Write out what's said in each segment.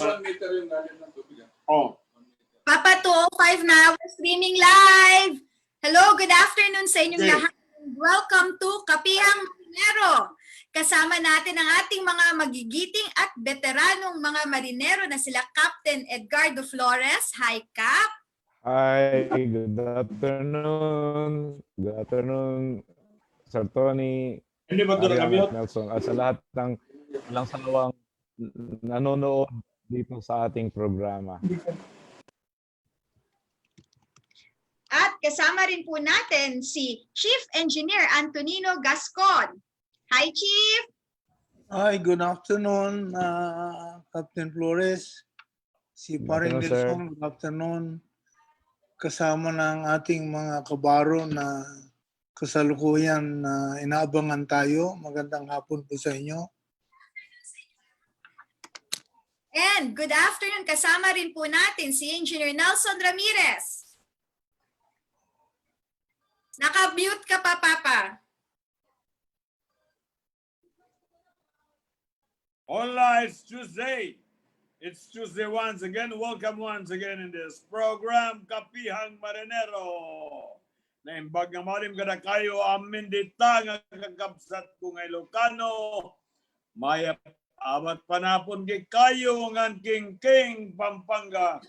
1 meter yung lalim ng tubig. Oh. Papa 205 na, we're streaming live. Hello, good afternoon sa inyong Okay. lahat. Welcome to Kapihang Marinero. Kasama natin ang ating mga magigiting at veteranong mga marinero na sila Captain Edgardo Flores. Hi, Cap. Hi, good afternoon. Good afternoon, Sir Tony, Hindi ba ito Arian nakamute? at Nelson, at sa lahat ng walang sawang nanonood dito sa ating programa. At kasama rin po natin si Chief Engineer Antonino Gascon. Hi, Chief. Hi, good afternoon, Captain Flores. Si Good Paring afternoon, sir. Nelson, good afternoon. Kasama ng ating mga kabaro na kasalukuyan na inaabangan tayo. Magandang hapon po sa inyo. And good afternoon. Kasama rin po natin si Engineer Nelson Ramirez. Naka-mute ka pa, Papa. Hola, it's Tuesday. It's Tuesday once again. Welcome once again in this program, Kapihang Marinero. Naimbag nga malim kada kayo amin dita nga kakabsat ko nga Ilocano. Maya abat panapon kay kayo nga king Pampanga.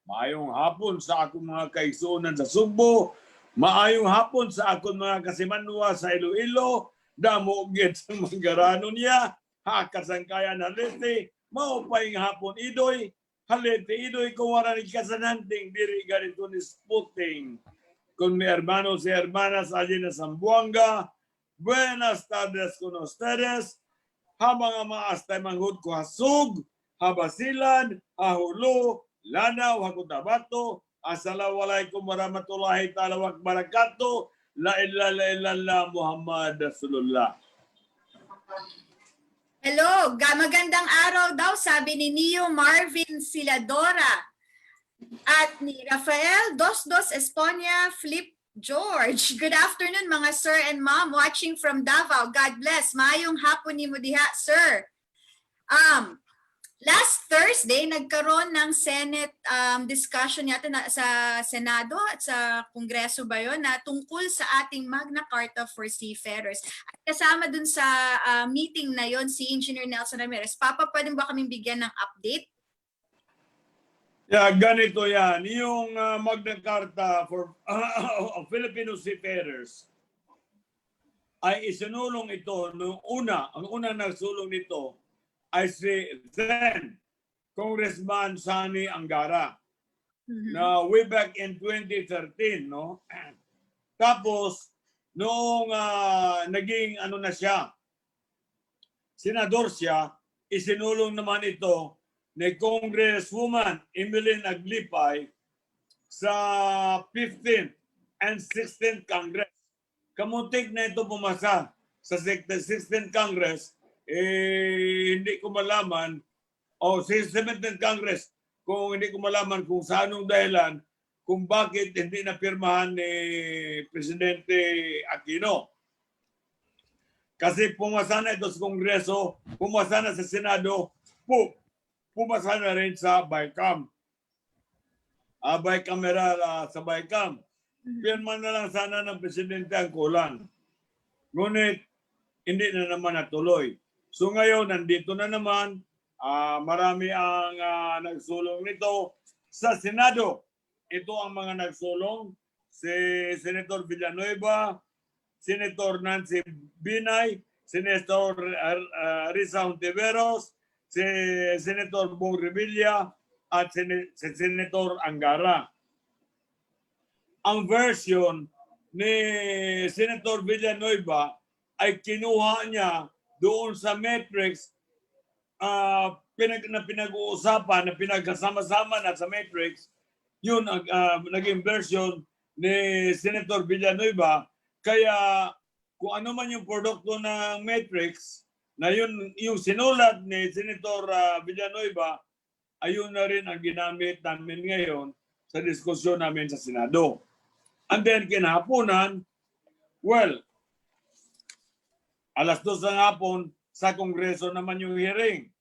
Maayong hapon sa akong mga kaigsuonan sa Sugbo. Maayong hapon sa akong mga kasimanwa sa Iloilo. Damo gid sa Mangarano niya. Hakasangkayan halite. Maupay nga hapon idoy. Halite idoy kung wala ni kasananting diri ganito ni Sputing. Con mi hermanos y hermanas allí en Zamboanga. Buenas tardes con ustedes. Habang mga astay manghud ko hasug, habasilan, hahulo, lanaw, hakutabato. Assalamualaikum warahmatullahi ta'ala wa barakatuh. La ilaha illallah Muhammad Rasulullah. Hello, magandang araw daw, sabi ni Neo Marvin Siladora at ni Rafael Dos Esponia Flip George. Good afternoon mga sir and ma'am watching from Davao. God bless. Maayong hapon ni mo diha, sir. Last Thursday, nagkaroon ng Senate discussion yata sa Senado at sa Kongreso ba yun, na tungkol sa ating Magna Carta for Seafarers. At kasama dun sa meeting na yon si Engineer Nelson Ramirez. Papa, pwede ba kaming bigyan ng update? Yeah, ganito yan. Yung Magna Carta for Filipino Seafarers ay isinulong ito noong ang unang nagsulong nito ay si then Congressman Sani Angara na way back in 2013, no? Tapos noong naging na siya, senador siya, isinulong naman ito ni Congresswoman Emeline Aglipay sa 15th and 16th Congress. Kamuntik na ito pumasa sa 16th Congress, hindi ko malaman, o sa 17th Congress, kung hindi ko malaman kung sa anong dahilan, kung bakit hindi napirmahan ni Presidente Aquino. Kasi pumasa na ito sa Kongreso, pumasa na sa Senado, pumasa na rin sa BICAM. Bicameral sa BICAM. Pirma na lang sana ng Presidente ang kulang. Ngunit, hindi na naman natuloy. So ngayon, nandito na naman, marami ang nagsulong nito sa Senado. Ito ang mga nagsulong, si Senator Villanueva, Senator Nancy Binay, Senator Risa Hontiveros, si Senator Bong Revilla, at si Senator Angara. Ang version ni Senator Villanueva ay kinuha niya doon sa matrix na pinag-uusapan, na pinagkasama-sama na sa matrix, yun ang naging version ni Senator Villanueva. Kaya kung ano man yung produkto ng matrix, na yun yung sinulat ni Senator Villanueva, ayun na rin ang ginamit namin ngayon sa diskusyon namin sa Senado. And then kinahaponan, well, alas 2 ng hapon, sa Kongreso naman yung hearing.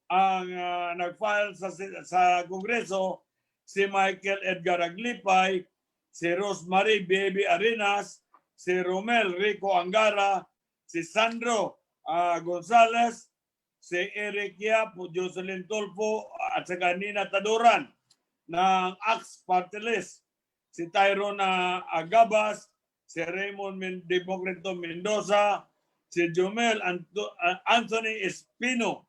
ang nag-file sa Kongreso, si Michael Edgar Aglipay, si Rosemary Baby Arenas, si Romel Rico Angara, si Sandro Gonzales, si Eric Yap, Jocelyn Tulfo, at saka Nina Taduran ng Axe Party List, si Tyrone Agabas, si Raymond Democrito Mendoza, si Jomel Anthony Espino,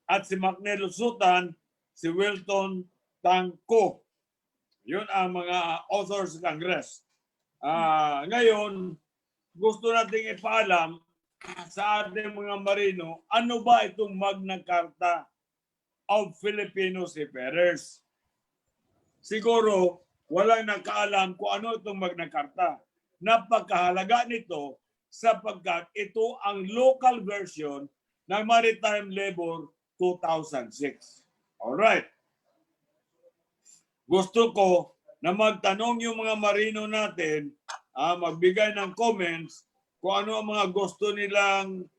at si Macnelo Sutan, si Wilton Tangko. Yun ang mga authors sa Congress. Ngayon, gusto nating ipaalam sa ating mga marino, ano ba itong Magna Carta of Filipino Seafarers? Siguro, walang nakaalam kung ano itong Magna Carta. Napakahalaga nito sapagkat ito ang local version ng Maritime Labor 2006. Alright. Gusto ko na magtanong yung mga marino natin, magbigay ng comments kung ano ang mga gusto nilang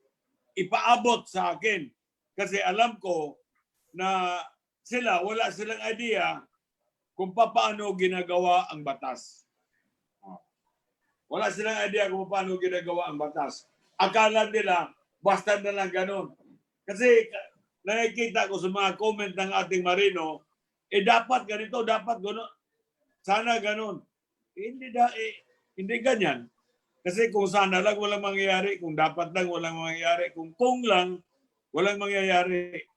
ipaabot sa akin. Kasi alam ko na wala silang idea kung paano ginagawa ang batas. Wala silang idea kung paano ginagawa ang batas. Akala nila, basta na lang ganun. Kasi nakikita ko sa mga comment ng ating marino, dapat ganito, dapat gano'n. Sana ganun. Hindi ganyan. Kasi kung sana lang walang mangyayari, kung dapat lang walang mangyayari, kung lang walang mangyayari,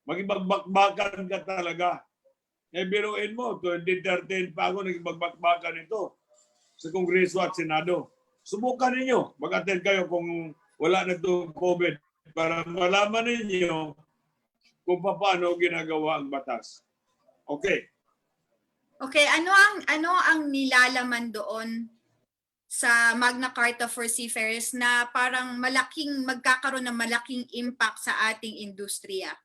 magibagbakbakan ka talaga. Biruin mo, 2013 pa ako nagibagbakbakan ito sa Kongreso at Senado. Subukan ninyo. Mag-attend kayo kung wala na itong COVID para malaman ninyo kung paano ginagawa ang batas. Okay. Okay, ano ang nilalaman doon sa Magna Carta for Seafarers na parang magkakaroon ng malaking impact sa ating industriya?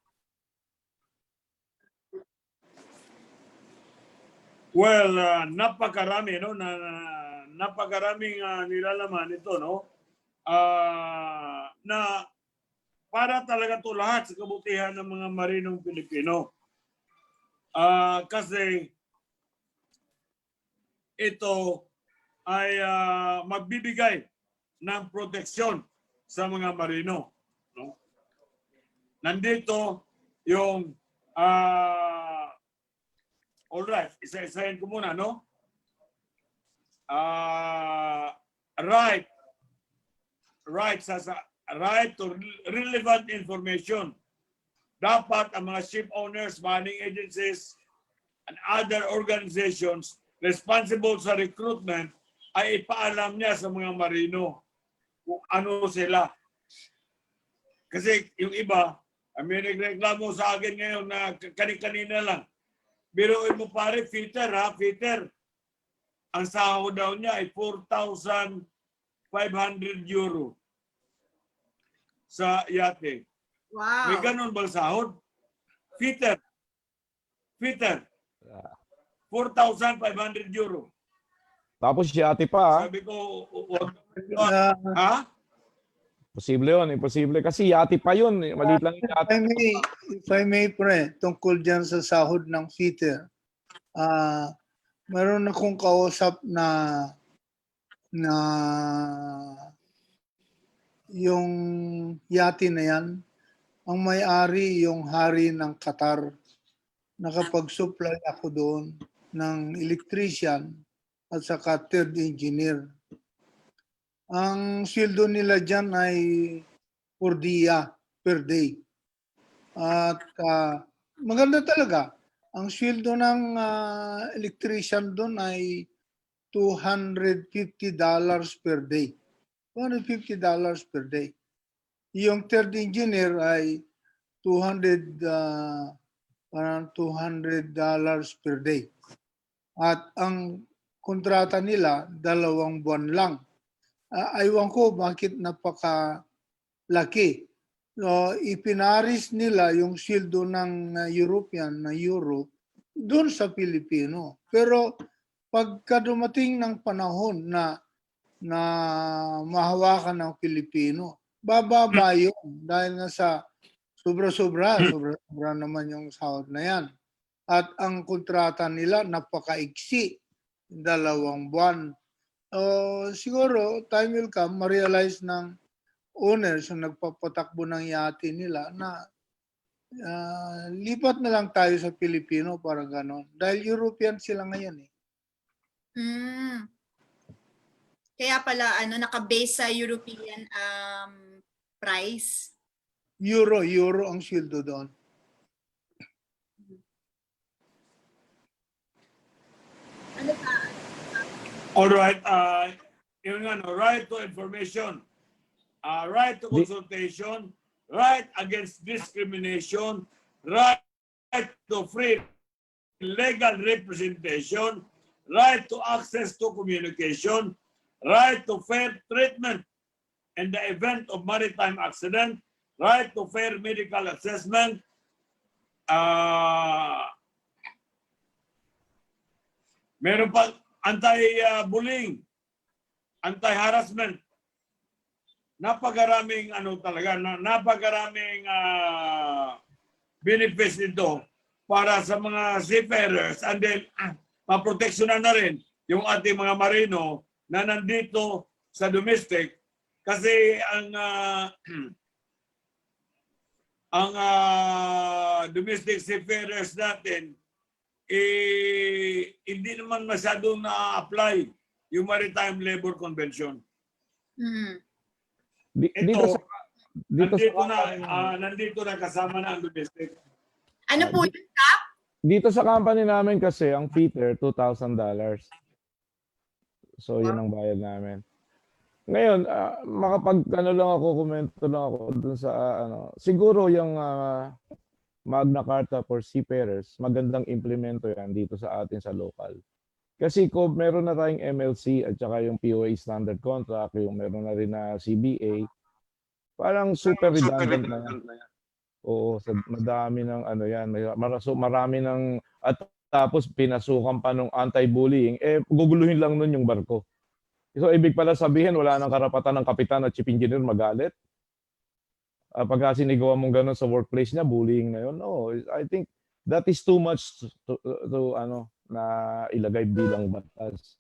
Well, napakarami, no? Napakaraming nilalaman ito, no? Na para talaga to lahat sa kabutihan ng mga marinong Pilipino. Kasi ito ay magbibigay ng proteksyon sa mga marino. No? Nandito yung alright, isa-isahin ko muna, no? Right to relevant information. Dapat ang mga ship owners, manning agencies, and other organizations responsible sa recruitment ay ipaalam niya sa mga marino kung ano sila. Kasi yung iba, may nagreklamo sa akin ngayon na kanina lang. Biruin mo pare, fitter. Ang sahod daw niya ay 4,500 euro sa yate. Wow. May ganun ba sahod? Fitter. 4,500 euro. Tapos yate pa. Sabi ko, Ah, Posible yun, imposible. Kasi yate pa yun. Maliit lang yung yate. if I may pre, tungkol dyan sa sahod ng fitter. Meron akong kausap na yung yate na yan, ang may-ari yung hari ng Qatar. Nakapag-supply ako doon ng electrician at saka third engineer. Ang sweldo nila dyan ay per day. At maganda talaga. Ang sweldo ng electrician doon ay $250 per day. $250 per day. Yung third engineer ay parang $200 per day. At ang kontrata nila, 2 buwan lang. Aywan ko bakit napakalaki. So, ipinaris nila yung sweldo ng European na Europe doon sa Pilipino. Pero pagka dumating ng panahon na mahawakan ng Pilipino, bababa yun dahil nga sa Sobra-sobra naman yung sahod na yan. At ang kontrata nila napakaiksi, 2 buwan. Siguro, time will come, ma-realize ng owners yung nagpapatakbo ng yate nila na lipat na lang tayo sa Pilipino, parang ganon. Dahil European sila ngayon eh. Hmm. Kaya pala naka-base sa European price. Euro ang sweldo doon. Ano pa? All right, yun nga, no, right to information, right to consultation, right against discrimination, right to free legal representation, right to access to communication, right to fair treatment in the event of maritime accident, right to fair medical assessment, meron pa anti-bullying, anti-harassment. Napakaraming napakaraming benefits ito para sa mga seafarers, and then maproteksyonan na rin yung ating mga marino na nandito sa domestic, kasi ang domestic seafarers natin hindi naman masyadong na-apply yung Maritime Labor Convention. Hmm. Ito, dito nandito na kasama na ang domestic. Ano po yun? Dito sa company namin kasi ang feeder $2,000. So yun ang bayad namin. Ngayon, komento lang ako dun sa siguro yung Magna Carta for Seafarers, magandang implemento yan dito sa atin sa local. Kasi kung meron na tayong MLC at saka yung POA standard contract, yung meron na rin na CBA, parang super redundant na yan. Oo, madami ng marami ng, at tapos pinasukan pa ng anti-bullying, guguluhin lang nun yung barko. So ibig pala sabihin, wala nang karapatan ng kapitan at chief engineer magalit. Pagka sinigawan mong gano'n sa workplace niya, bullying na yun. No, I think that is too much to na ilagay bilang batas.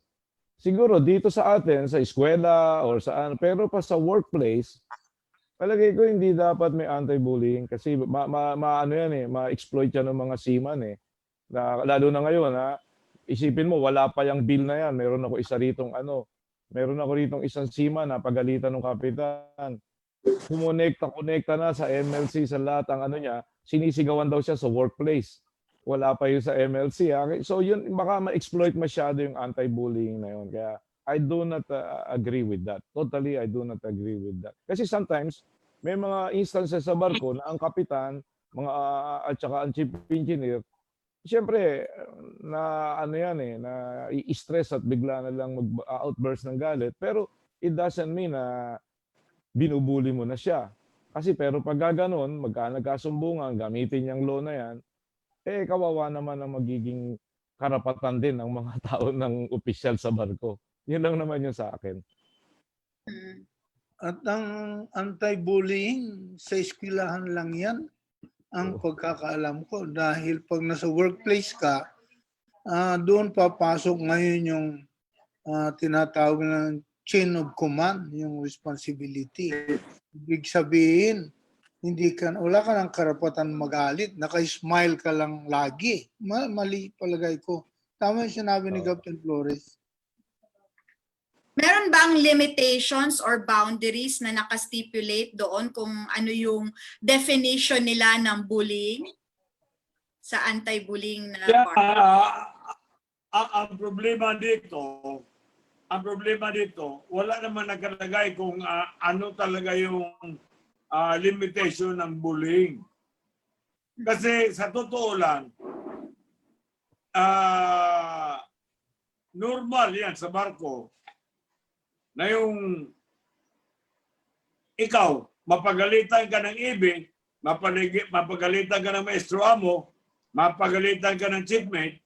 Siguro dito sa atin, sa eskwela or saan, pero pa sa workplace, palagay ko hindi dapat may anti-bullying kasi ma-exploit yan ng mga seaman eh. Lalo na ngayon isipin mo wala pa yung bill na yan. Meron ako isang seaman na pagalitan ng kapitan. Kumonekta na sa MLC sa lahat ang sinisigawan daw siya sa workplace. Wala pa yun sa MLC. So yun, baka ma-exploit masyado yung anti-bullying na yun. Kaya I do not agree with that. Totally, I do not agree with that. Kasi sometimes, may mga instances sa barko na ang kapitan, at saka ang chief engineer, siyempre, na i-stress at bigla na lang mag-outburst ng galit. Pero it doesn't mean na binubuli mo na siya. Kasi pero pag gano'n, nagkasumbungan, gamitin yung law na yan, kawawa naman ang magiging karapatan din ng mga tao ng opisyal sa barko. Yun lang naman yun sa akin. At ang anti-bullying sa eskwelahan lang yan, ang pagkakaalam ko. Dahil pag nasa workplace ka, doon papasok ngayon yung tinatawag ng chain of command, yung responsibility. Ibig sabihin, wala ka ng karapatan magalit, naka-smile ka lang lagi. Mali palagay ko. Tama yung sinabi ni Captain Flores. Meron bang limitations or boundaries na nakastipulate doon kung ano yung definition nila ng bullying sa anti-bullying na part? Ang problema dito, wala naman nakalagay kung ano talaga yung limitation ng bullying. Kasi sa totoo lang, normal yan sa barko na yung ikaw, mapagalitan ka ng ibig, mapagalitan ka ng maestro amo, mapagalitan ka ng chiefmate,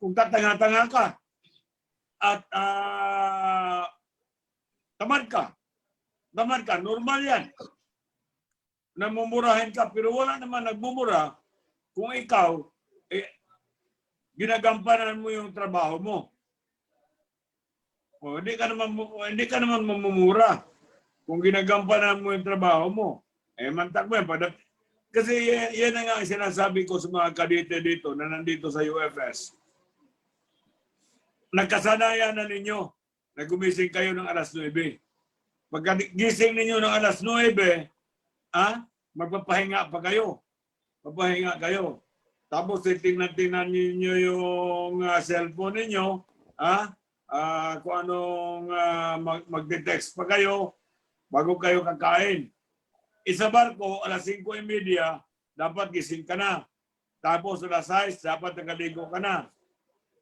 kung tatanga-tanga ka at tamad ka, normal yan. na mumurahin ka, pero wala naman nagmumura kung ikaw, ginagampanan mo yung trabaho mo. O, hindi ka naman mamumura kung ginagampanan mo yung trabaho mo. Mantak mo yan. Kasi yan na nga ang sinasabi ko sa mga kadete dito na nandito sa UFS. Nagkasanayan na ninyo na gumising kayo ng alas 9. Pagka gising ninyo ng alas 9, magpapahinga pa kayo. Papahinga kayo. Tapos tingnan ninyo yung cellphone ninyo, kung anong magte-text pa kayo bago kayo kakain. Isa barko, alas 5:30, dapat gising ka na. Tapos alas 6, dapat nakaligo ka na.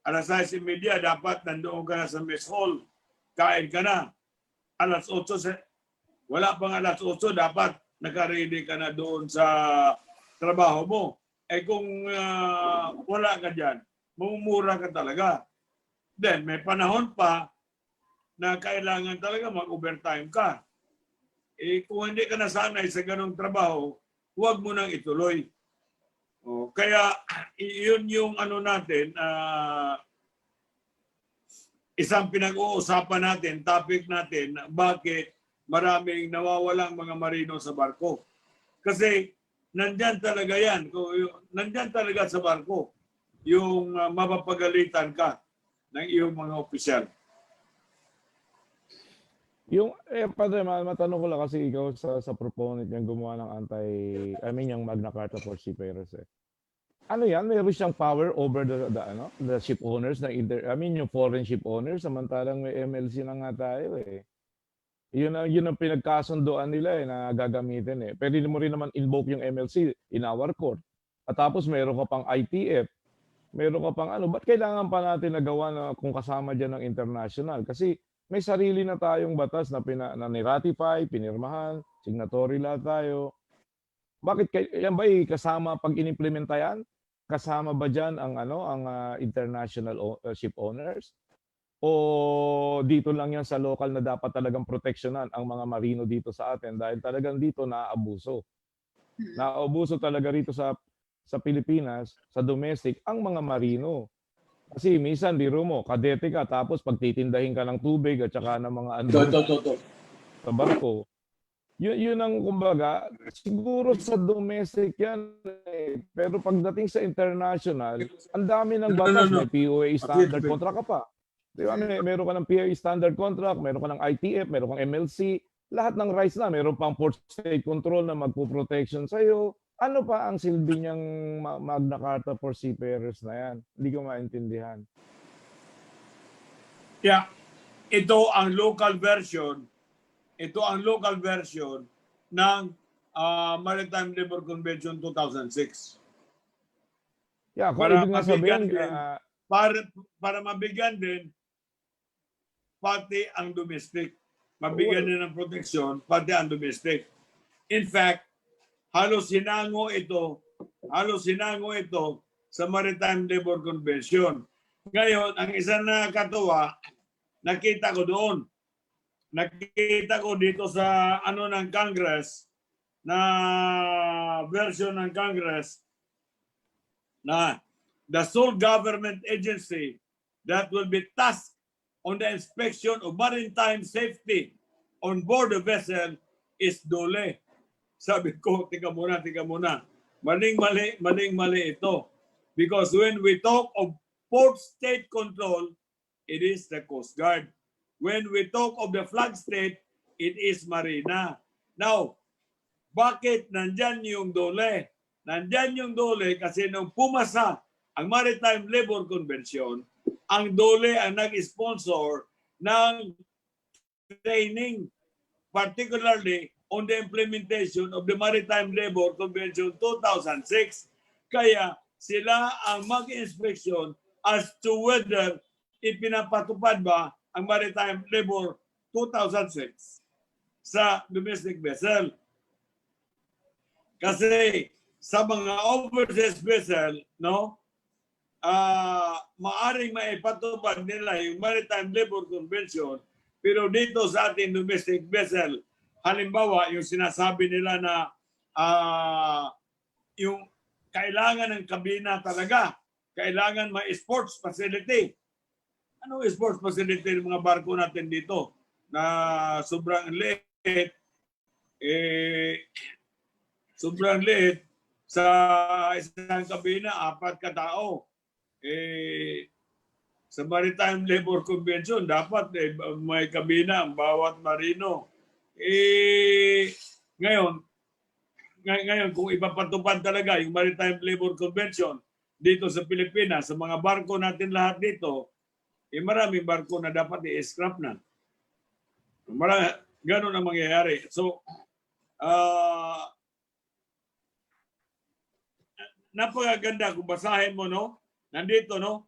Alas 6:30, dapat nandoon ka na sa mess hall. Kain ka na. Alas 8, wala pang alas 8, dapat nakaready ka na doon sa trabaho mo. Kung wala ka dyan, mumura ka talaga. Then, may panahon pa na kailangan talaga mag-overtime ka. Kung hindi ka nasanay sa ganong trabaho, huwag mo nang ituloy. Kaya, yun yung ano natin, isang pinag-uusapan natin, topic natin, bakit maraming nawawalang mga marino sa barko. Kasi, nandyan talaga yan. Nandyan talaga sa barko yung mapapagalitan ka ng iyong mga opisyal. Yung, Padre, matanong ko lang kasi ikaw sa proponent niyang gumawa ng yung Magna Carta for Seafarers. Ano yan? Mayroon siyang power over the ship owners, yung foreign ship owners, samantalang may MLC na nga tayo Yun ang pinagkasunduan nila na gagamitin Pwede mo rin naman invoke yung MLC in our court. At tapos meron ka pang ITF, meron ka pang ba't kailangan pa natin nagawa na kung kasama dyan ng international? Kasi may sarili na tayong batas na ni-ratify, pinirmahan, signatory lahat tayo. Bakit yan ba kasama pag inimplementa yan? Kasama ba dyan ang international ship owners? O dito lang yan sa local na dapat talagang proteksyonan ang mga marino dito sa atin dahil talagang dito naaabuso. Naaabuso talaga rito sa Pilipinas, sa domestic, ang mga marino. Kasi minsan, biro mo, kadete ka, tapos pagtitindahin ka ng tubig at saka ng mga sa barko. Yun ang kumbaga, siguro sa domestic yan. Pero pagdating sa international, ang dami ng batas. May POA standard contract ka pa. Di ba? Meron ka ng POA standard contract, meron ka ng ITF, meron kang MLC. Lahat ng rights na. Meron pang port state control na magpo-protection sa'yo. Ano pa ang silbi niyang Magna Carta for Seafarers na yan? Hindi ko maintindihan. Yeah. Ito ang local version. Ito ang local version ng Maritime Labour Convention 2006. Yeah, kung ibig nga sabihin, para mabigyan din pati ang domestic. Mabigyan din ng proteksyon pati ang domestic. In fact, halos sinango ito sa Maritime Labour Convention. Ngayon, ang isa na katuwa, nakita ko doon. Nakita ko dito sa ng Congress, na version ng Congress, na the sole government agency that will be tasked on the inspection of maritime safety on board the vessel is DOLE. Sabi ko, tika muna. Maling-mali ito. Because when we talk of port state control, it is the Coast Guard. When we talk of the flag state, it is Marina. Now, bakit nandyan yung DOLE? Nandyan yung DOLE kasi nung pumasa ang Maritime Labour Convention, ang DOLE ang nag-sponsor ng training, particularly on the implementation of the Maritime Labour Convention 2006. Kaya sila ang mag-inspeksyon as to whether ipinapatupad ba ang Maritime Labour 2006 sa domestic vessel. Kasi sa mga overseas vessel, maaring maipatupad nila yung Maritime Labour Convention, pero dito sa ating domestic vessel, halimbawa, yung sinasabi nila na yung kailangan ng kabina talaga. Kailangan may sports facility. Ano sports facility ng mga barko natin dito na sobrang liit? Sobrang liit. Sa isang kabina, 4 katao. Sa Maritime Labor Convention, dapat may kabina ang bawat marino. Ngayon, kung ipapatupad talaga yung Maritime Labor Convention dito sa Pilipinas, sa mga barko natin lahat dito, maraming barko na dapat i-scrap na. Ganun ang mangyayari. So, napakaganda kung basahin mo, no? Nandito, no?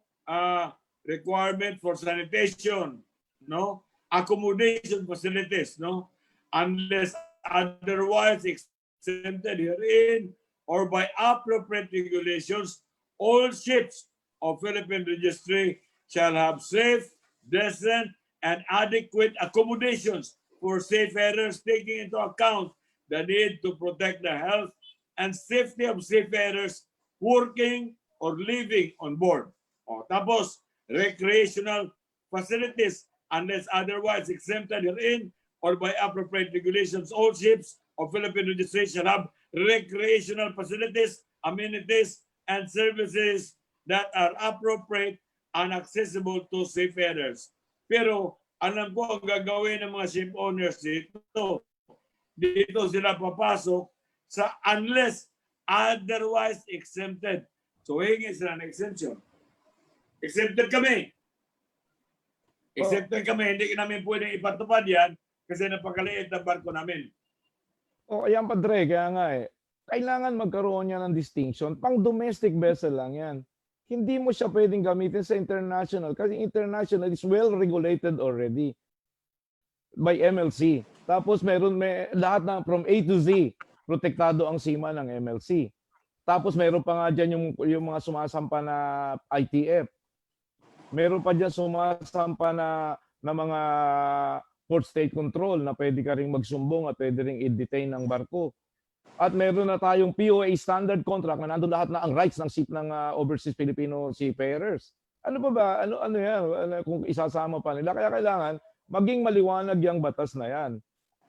Requirement for sanitation, no? Accommodation facilities, no? Unless otherwise exempted herein or by appropriate regulations, all ships of Philippine registry shall have safe, decent, and adequate accommodations for seafarers, taking into account the need to protect the health and safety of seafarers working or living on board. Tapos, recreational facilities unless otherwise exempted herein or by appropriate regulations, all ships of Philippine registration have recreational facilities, amenities, and services that are appropriate and accessible to seafarers. Pero alam ko ang gagawin ng mga ship owners dito sila papasok sa unless otherwise exempted. So hingi sila ng exemption. Exempted kami. Exempted kami, hindi namin pwedeng ipatupad yan kasi napakaliit ang barko namin. Ayan Padre, kaya nga kailangan magkaroon niya ng distinction. Pang domestic vessel lang yan. Hindi mo siya pwedeng gamitin sa international kasi international is well regulated already by MLC. Tapos may lahat na from A to Z, protektado ang seaman ng MLC. Tapos meron pa nga dyan yung mga sumasampa na ITF. Meron pa dyan sumasampa na mga port state control na pwede ka rin magsumbong at pwede rin i-detain ng barko. At meron na tayong POA standard contract na nandun lahat na ang rights ng ship ng overseas Filipino seafarers. Ano pa ba? Ano yan? Kung isasama pa nila. Kaya kailangan maging maliwanag yung batas na yan.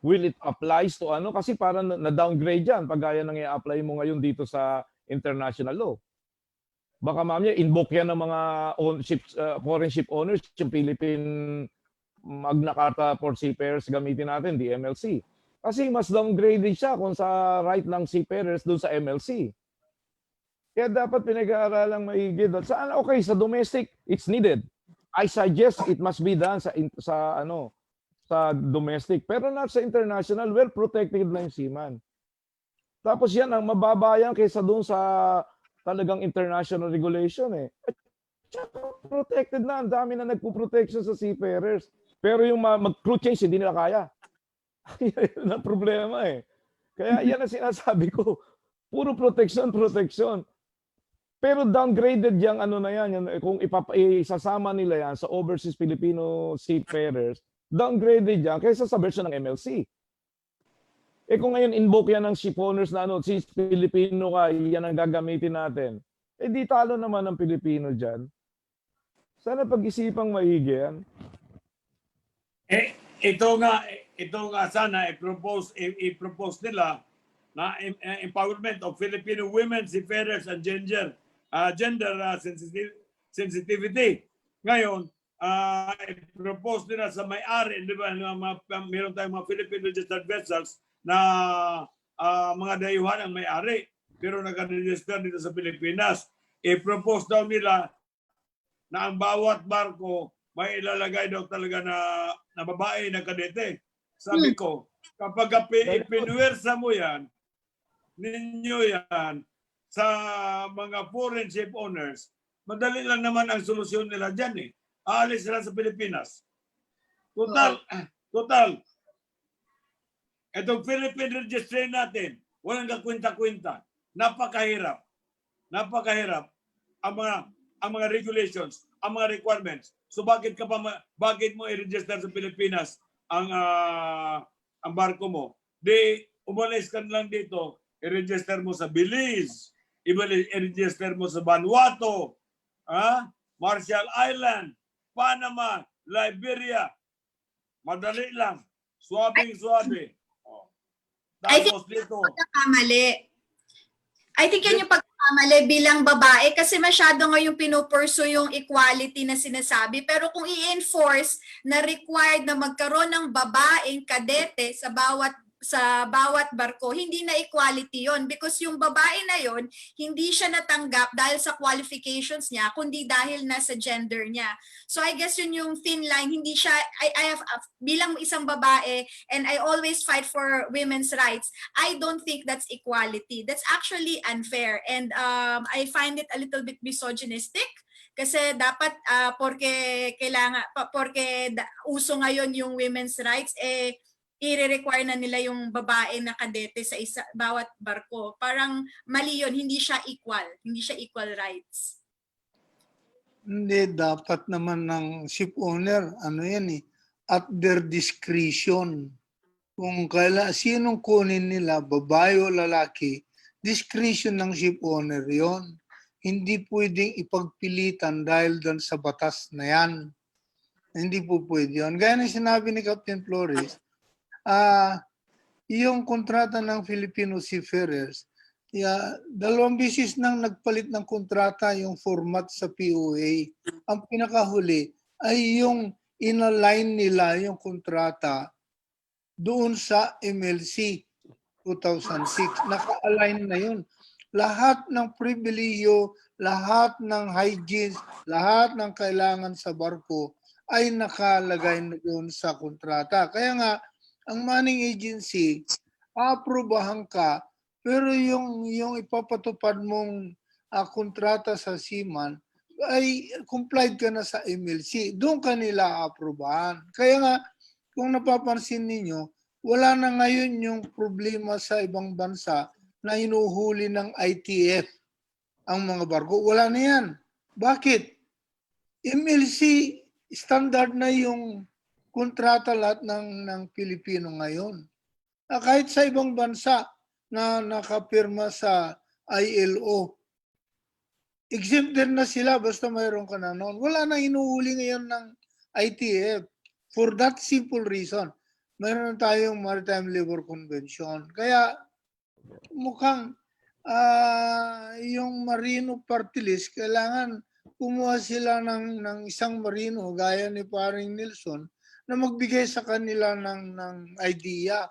Will it applies to ano? Kasi parang na-downgrade yan pag gaya nang i-apply mo ngayon dito sa international law. Baka mamaya invoke yan ng mga foreign ship owners, yung Philippine Magna Carta for Seafarers gamitin natin, the MLC. Kasi mas downgraded siya kung sa right ng seafarers doon sa MLC. Kaya dapat pinag-aaralang maigid. Okay, sa domestic, it's needed. I suggest it must be done sa domestic. Pero not sa international, well protected na yung seaman. Tapos yan, ang mababayan kaysa doon sa talagang international regulation At protected na, ang dami na nagpo-protection sa seafarers. Pero yung mag-crew change, hindi nila kaya. Yan ang problema Kaya yan ang sinasabi ko. Puro protection. Pero downgraded yung na yan. Kung isasama nila yan sa overseas Filipino seafarers, downgraded yan kaysa sa version ng MLC. Kung ngayon invoke yan ng ship owners na si Filipino ka, yan ang gagamitin natin. Di talo naman ng Pilipino dyan. Sana pag-isipang maigi yan. Ito nga sana i-propose nila na empowerment of Filipino women seafarers and gender sensitivity. Ngayon, i-propose nila sa may-ari, di ba, meron tayong mga Philippine registered vessels na mga dayuhan ang may-ari pero nag-register dito sa Pilipinas. I-propose daw nila na ang bawat barko may ilalagay daw talaga na babae na kadete. Sabi ko, kapag ipinuwersa mo yan, ninyo yan sa mga foreign ship owners, madali lang naman ang solusyon nila dyan Aalis sila sa Pilipinas. Total. Itong Philippine registry natin, walang kakwenta-kwenta. Napakahirap. Ang mga regulations, ang mga requirements. So bakit mo i-register sa Pilipinas ang barko mo? Umalis ka lang dito i-register mo sa Belize, i-register mo sa Vanuatu, Marshall Island, Panama, Liberia. Madali lang. Suwabing-suwabe. Oh. I think- Tapos dito, Pagkakamali. I think yan yung pagkakamali bilang babae kasi masyado ngayong pinupurso yung equality na sinasabi. Pero kung i-enforce na required na magkaroon ng babaeng kadete sa bawat barko, hindi na equality yon because yung babae na yon hindi siya natanggap dahil sa qualifications niya kundi dahil na sa gender niya. So I guess yun yung thin line, hindi siya I have bilang isang babae and I always fight for women's rights. I don't think that's equality. That's actually unfair and I find it a little bit misogynistic. Kasi dapat porque uso ngayon yung women's rights i-require na nila yung babae na kadete sa bawat barko. Parang mali yun, hindi siya equal rights. Hindi, dapat naman ng ship owner, at their discretion. Kung sinong kunin nila, babae o lalaki, discretion ng ship owner yon. Hindi pwedeng ipagpilitan dahil doon sa batas na yan. Hindi po pwede yun. Gaya ng sinabi ni Captain Flores, yung kontrata ng Filipino Seafarers, 2 beses nang nagpalit ng kontrata yung format sa POA. Ang pinakahuli ay yung inalign nila yung kontrata doon sa MLC 2006. Naka-align na yun. Lahat ng pribileyo, lahat ng hygiene, lahat ng kailangan sa barko ay nakalagay na doon sa kontrata. Kaya nga, ang manning agency, aprobahan ka, pero yung ipapatupad mong kontrata sa seaman, ay complied ka na sa MLC. Doon ka nila aprobahan. Kaya nga, kung napapansin ninyo, wala na ngayon yung problema sa ibang bansa na hinuhuli ng ITF ang mga barko. Wala na yan. Bakit? MLC standard na yung kontrata lahat ng Pilipino ngayon. Kahit sa ibang bansa na nakapirma sa ILO, exempted na sila basta mayroon ka na noon. Wala na hinuhuli ngayon ng ITF for that simple reason. Mayroon na tayong Maritime Labor Convention. Kaya mukhang yung Marino Party List, kailangan kumuha sila ng isang Marino gaya ni Paring Nelson na magbigay sa kanila ng idea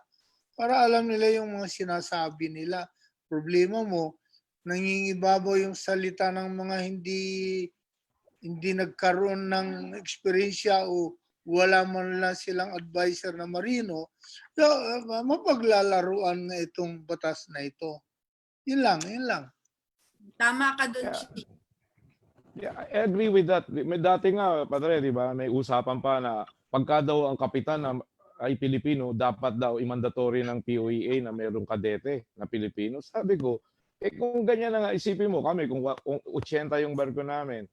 para alam nila yung mga sinasabi nila. Problema mo, nangingibabaw yung salita ng mga hindi nagkaroon ng eksperyensya o wala man lang silang advisor na marino, mapaglalaruan na itong batas na ito. Yun lang. Tama ka dun, Yeah. Chief. Yeah, I agree with that. May dati nga, Padre, di ba, may usapan pa na pagka daw ang kapitan na ay Pilipino, dapat daw i-mandatory ng POEA na mayroong kadete na Pilipino. Sabi ko, kung ganyan na nga, isipin mo kami, kung 80 yung barko namin,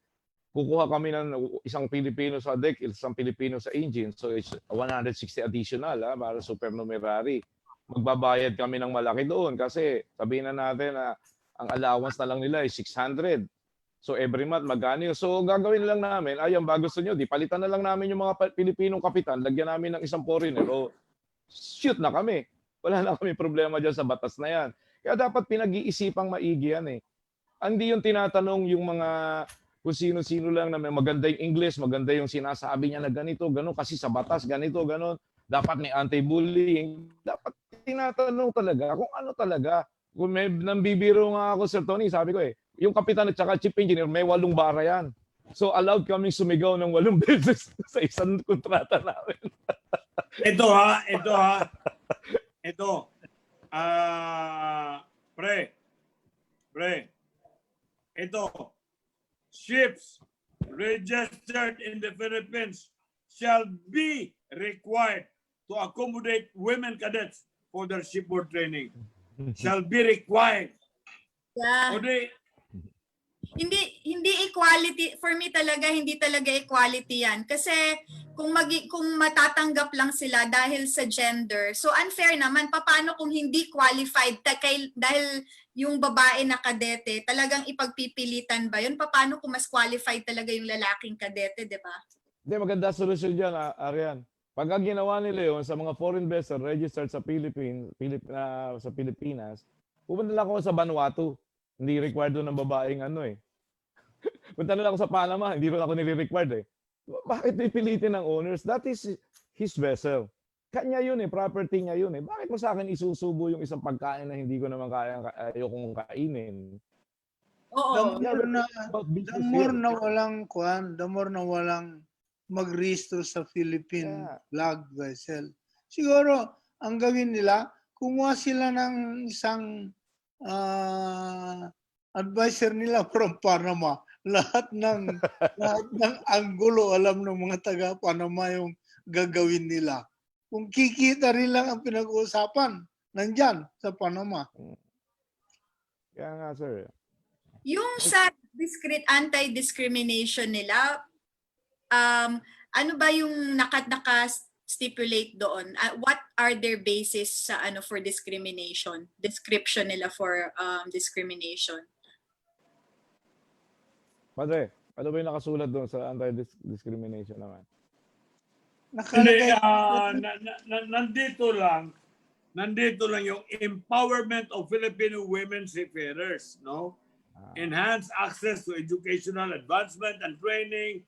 kukuha kami ng isang Pilipino sa deck, isang Pilipino sa engine, so it's 160 additional para supernumerary. Magbabayad kami ng malaki doon kasi sabihin na natin na ang allowance na lang nila ay 600. So every month magkano yun? So gagawin lang namin, ayan ba gusto nyo, di palitan na lang namin yung mga Pilipinong kapitan, lagyan namin ng isang foreigner o shoot na kami. Wala na kami problema dyan sa batas na yan. Kaya dapat pinag-iisipang maigi yan eh. Hindi yung tinatanong yung mga kung sino-sino lang na may maganda yung English, maganda yung sinasabi niya na ganito, gano'n, kasi sa batas, ganito, gano'n. Dapat may anti-bullying. Dapat tinatanong talaga kung ano talaga. Kung may nambibiro nga ako, Sir Tony, sabi ko yung kapitan at saka chief engineer, may 8 bara yan. So allowed kaming sumigaw ng 8 beses sa isang kontrata namin. Ito. Pre. Ito. Ships registered in the Philippines shall be required to accommodate women cadets for their shipboard training. Shall be required. Yeah. O di, Hindi equality for me talaga, hindi talaga equality yan kasi kung matatanggap lang sila dahil sa gender, so unfair naman. Paano kung hindi qualified dahil yung babae na kadete, talagang ipagpipilitan ba yun? Paano kung mas qualified talaga yung lalaking kadete, di ba? Hindi, maganda solusyon dyan, Arian. Pagka ginawa nila yun sa mga foreign vessel registered sa sa Pilipinas, pupunta lang ako sa Vanuatu. Hindi required doon ng babaeng ano eh. Punta na lang ako sa Panama, hindi rin ako nire-required eh. Bakit pipilitin ng owners? That is his vessel. Kanya yun eh, property niya yun eh. Bakit mo sa akin isusubo yung isang pagkain na hindi ko naman ayokong kainin? Oo. The more na walang the more na walang mag-restore sa Philippine flag vessel. Siguro, ang gawin nila, kumuha sila ng isang advisor nila from Panama. Lahat ng anggulo, alam ng mga taga Panama yung gagawin nila. Kung kikita rin lang ang pinag-uusapan, nandyan sa Panama. Kaya nga, sir. Yung sa anti-discrimination nila, ano ba yung naka-stipulate doon? What are their basis sa for discrimination? Description nila for discrimination? Padre, ano ba yung nakasulat doon sa anti-discrimination naman? Hindi, nandito lang yung empowerment of Filipino women seafarers, no? Enhance access to educational advancement and training.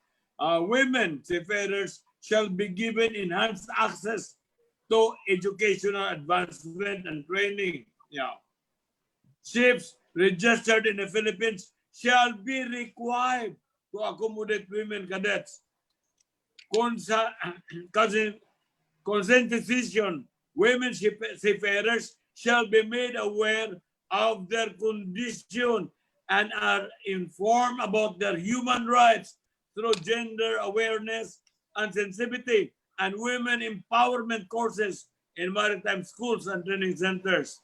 Women seafarers shall be given enhanced access to educational advancement and training. Yeah. Ships registered in the Philippines shall be required to accommodate women cadets. Conscientization, women seafarers shall be made aware of their condition and are informed about their human rights through gender awareness and sensitivity and women empowerment courses in maritime schools and training centers.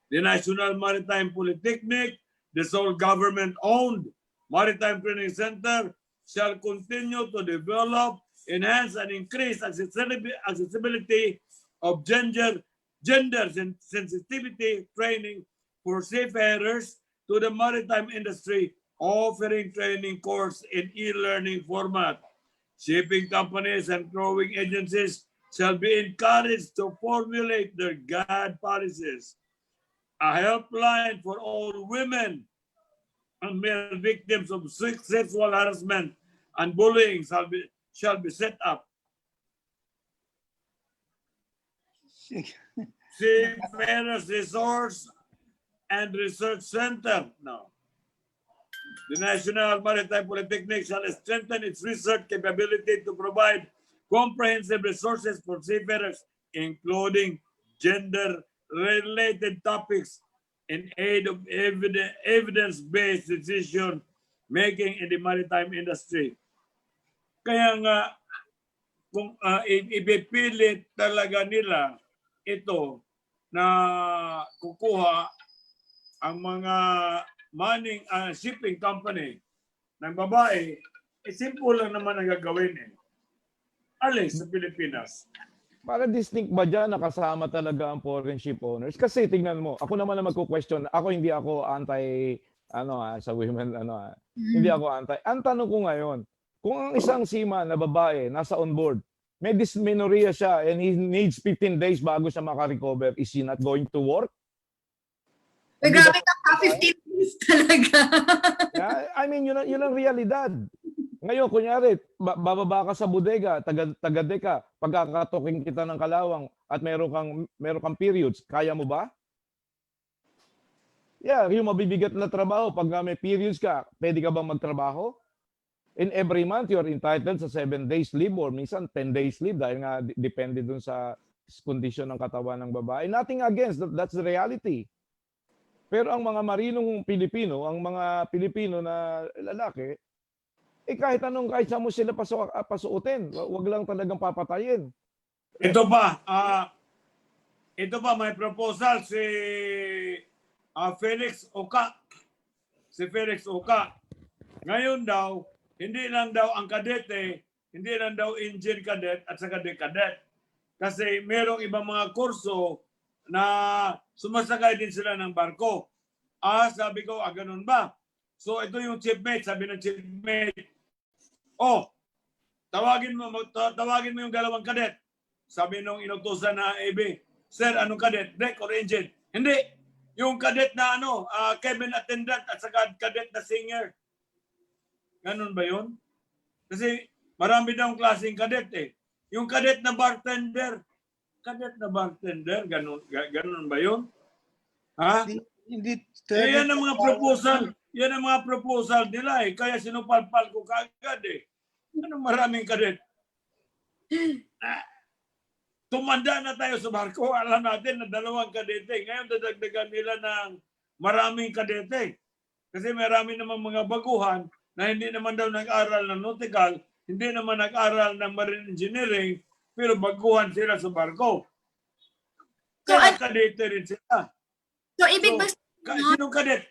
The National Maritime Polytechnic, the sole government-owned Maritime Training Center, shall continue to develop, enhance, and increase accessibility of gender sensitivity training for seafarers to the maritime industry, offering training course in e-learning format. Shipping companies and crewing agencies shall be encouraged to formulate their guide policies. A helpline for all women and male victims of sexual harassment and bullying shall be set up. Seafarers Resource and Research Center. No. The National Maritime Polytechnic shall strengthen its research capability to provide comprehensive resources for seafarers, including gender-related topics in aid of evidence-based decision making in the maritime industry. Kaya nga, kung ipipilit talaga nila ito na kukuha ang mga shipping company ng babae, simple lang naman ang gagawin eh. Alis sa Pilipinas. Para distinct ba dyan nakasama talaga ang foreign ship owners? Kasi tingnan mo, ako naman na magko-question, hindi ako anti, sa women, hindi ako anti. Ang tanong ko ngayon, kung ang isang seaman na babae nasa on board, may dysmenorrhea siya and he needs 15 days bago siya makarecover, is he not going to work? Grabe ka, 15 days talaga. I mean, yun ang realidad. Ngayon, kunyari, bababa ka sa bodega, taga-deka, pagkakatoking kita ng kalawang at meron kang periods, kaya mo ba? Yeah, yung mabibigat na trabaho, pag may periods ka, pwede ka bang magtrabaho? In every month, you're entitled sa 7 days leave or minsan 10 days leave dahil nga depende dun sa kondisyon ng katawan ng babae. Nothing against, that's the reality. Pero ang mga marinong Pilipino, ang mga Pilipino na lalaki, kahit saan mo sila pasuotin, wag lang talagang papatayin. Ito pa, may proposal si Felix Oka. Si Felix Oka. Ngayon daw, hindi lang daw ang kadete hindi lang daw engine cadet at saka cadet. Kasi merong ibang mga kurso na sumasakay din sila ng barko. Sabi ko, ganun ba? So ito yung chiefmate, sabi ng chiefmate, tawagin mo yung dalawang cadet. Sabi nung inutusan na AB, sir, anong cadet? Deck or engine? Hindi. Yung cadet na cabin attendant at saka cadet na singer. Ganun ba yun? Kasi marami daw klaseng cadet eh. Yung cadet na bartender. Cadet na bartender, ganun ba yun? Ha? Hindi Yan ang mga proposal. Yan ang mga proposal nila eh. Kaya sinupalpal ko kagad eh. Anong maraming cadet? Tumanda na tayo sa barko. Alam natin na 2 kadete. Ngayon dadagdagan nila ng maraming kadete. Kasi marami naman mga baguhan na hindi naman daw nag-aral ng nautical, hindi naman nag-aral ng marine engineering, pero baguhan sila sa barko. Kaya kadete rin sila. So, ibig ba Sinong kadet?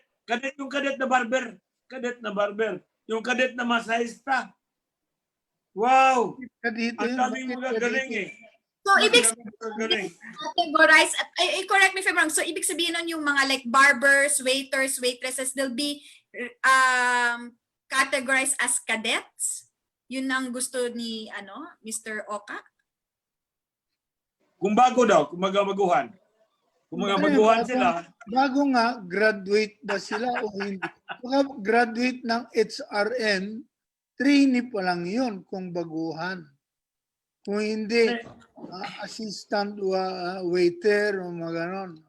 Yung kadet na barber. Kadet na barber. Yung kadet na masahista. Wow! Ang daming magagaling eh. So, ibig Magaling. categorize, at correct me if I'm wrong, so ibig sabihin nun yung mga like barbers, waiters, waitresses, they'll be categorized as cadets? Yun ang gusto ni Mr. Oka? Kung bago daw, kung magabaguhan. Kung magabaguhan sila, Bago nga, graduate ba sila o hindi? Baka graduate ng HRM, trainee pa lang yun kung baguhan. Kung hindi, assistant waiter o mga ganon.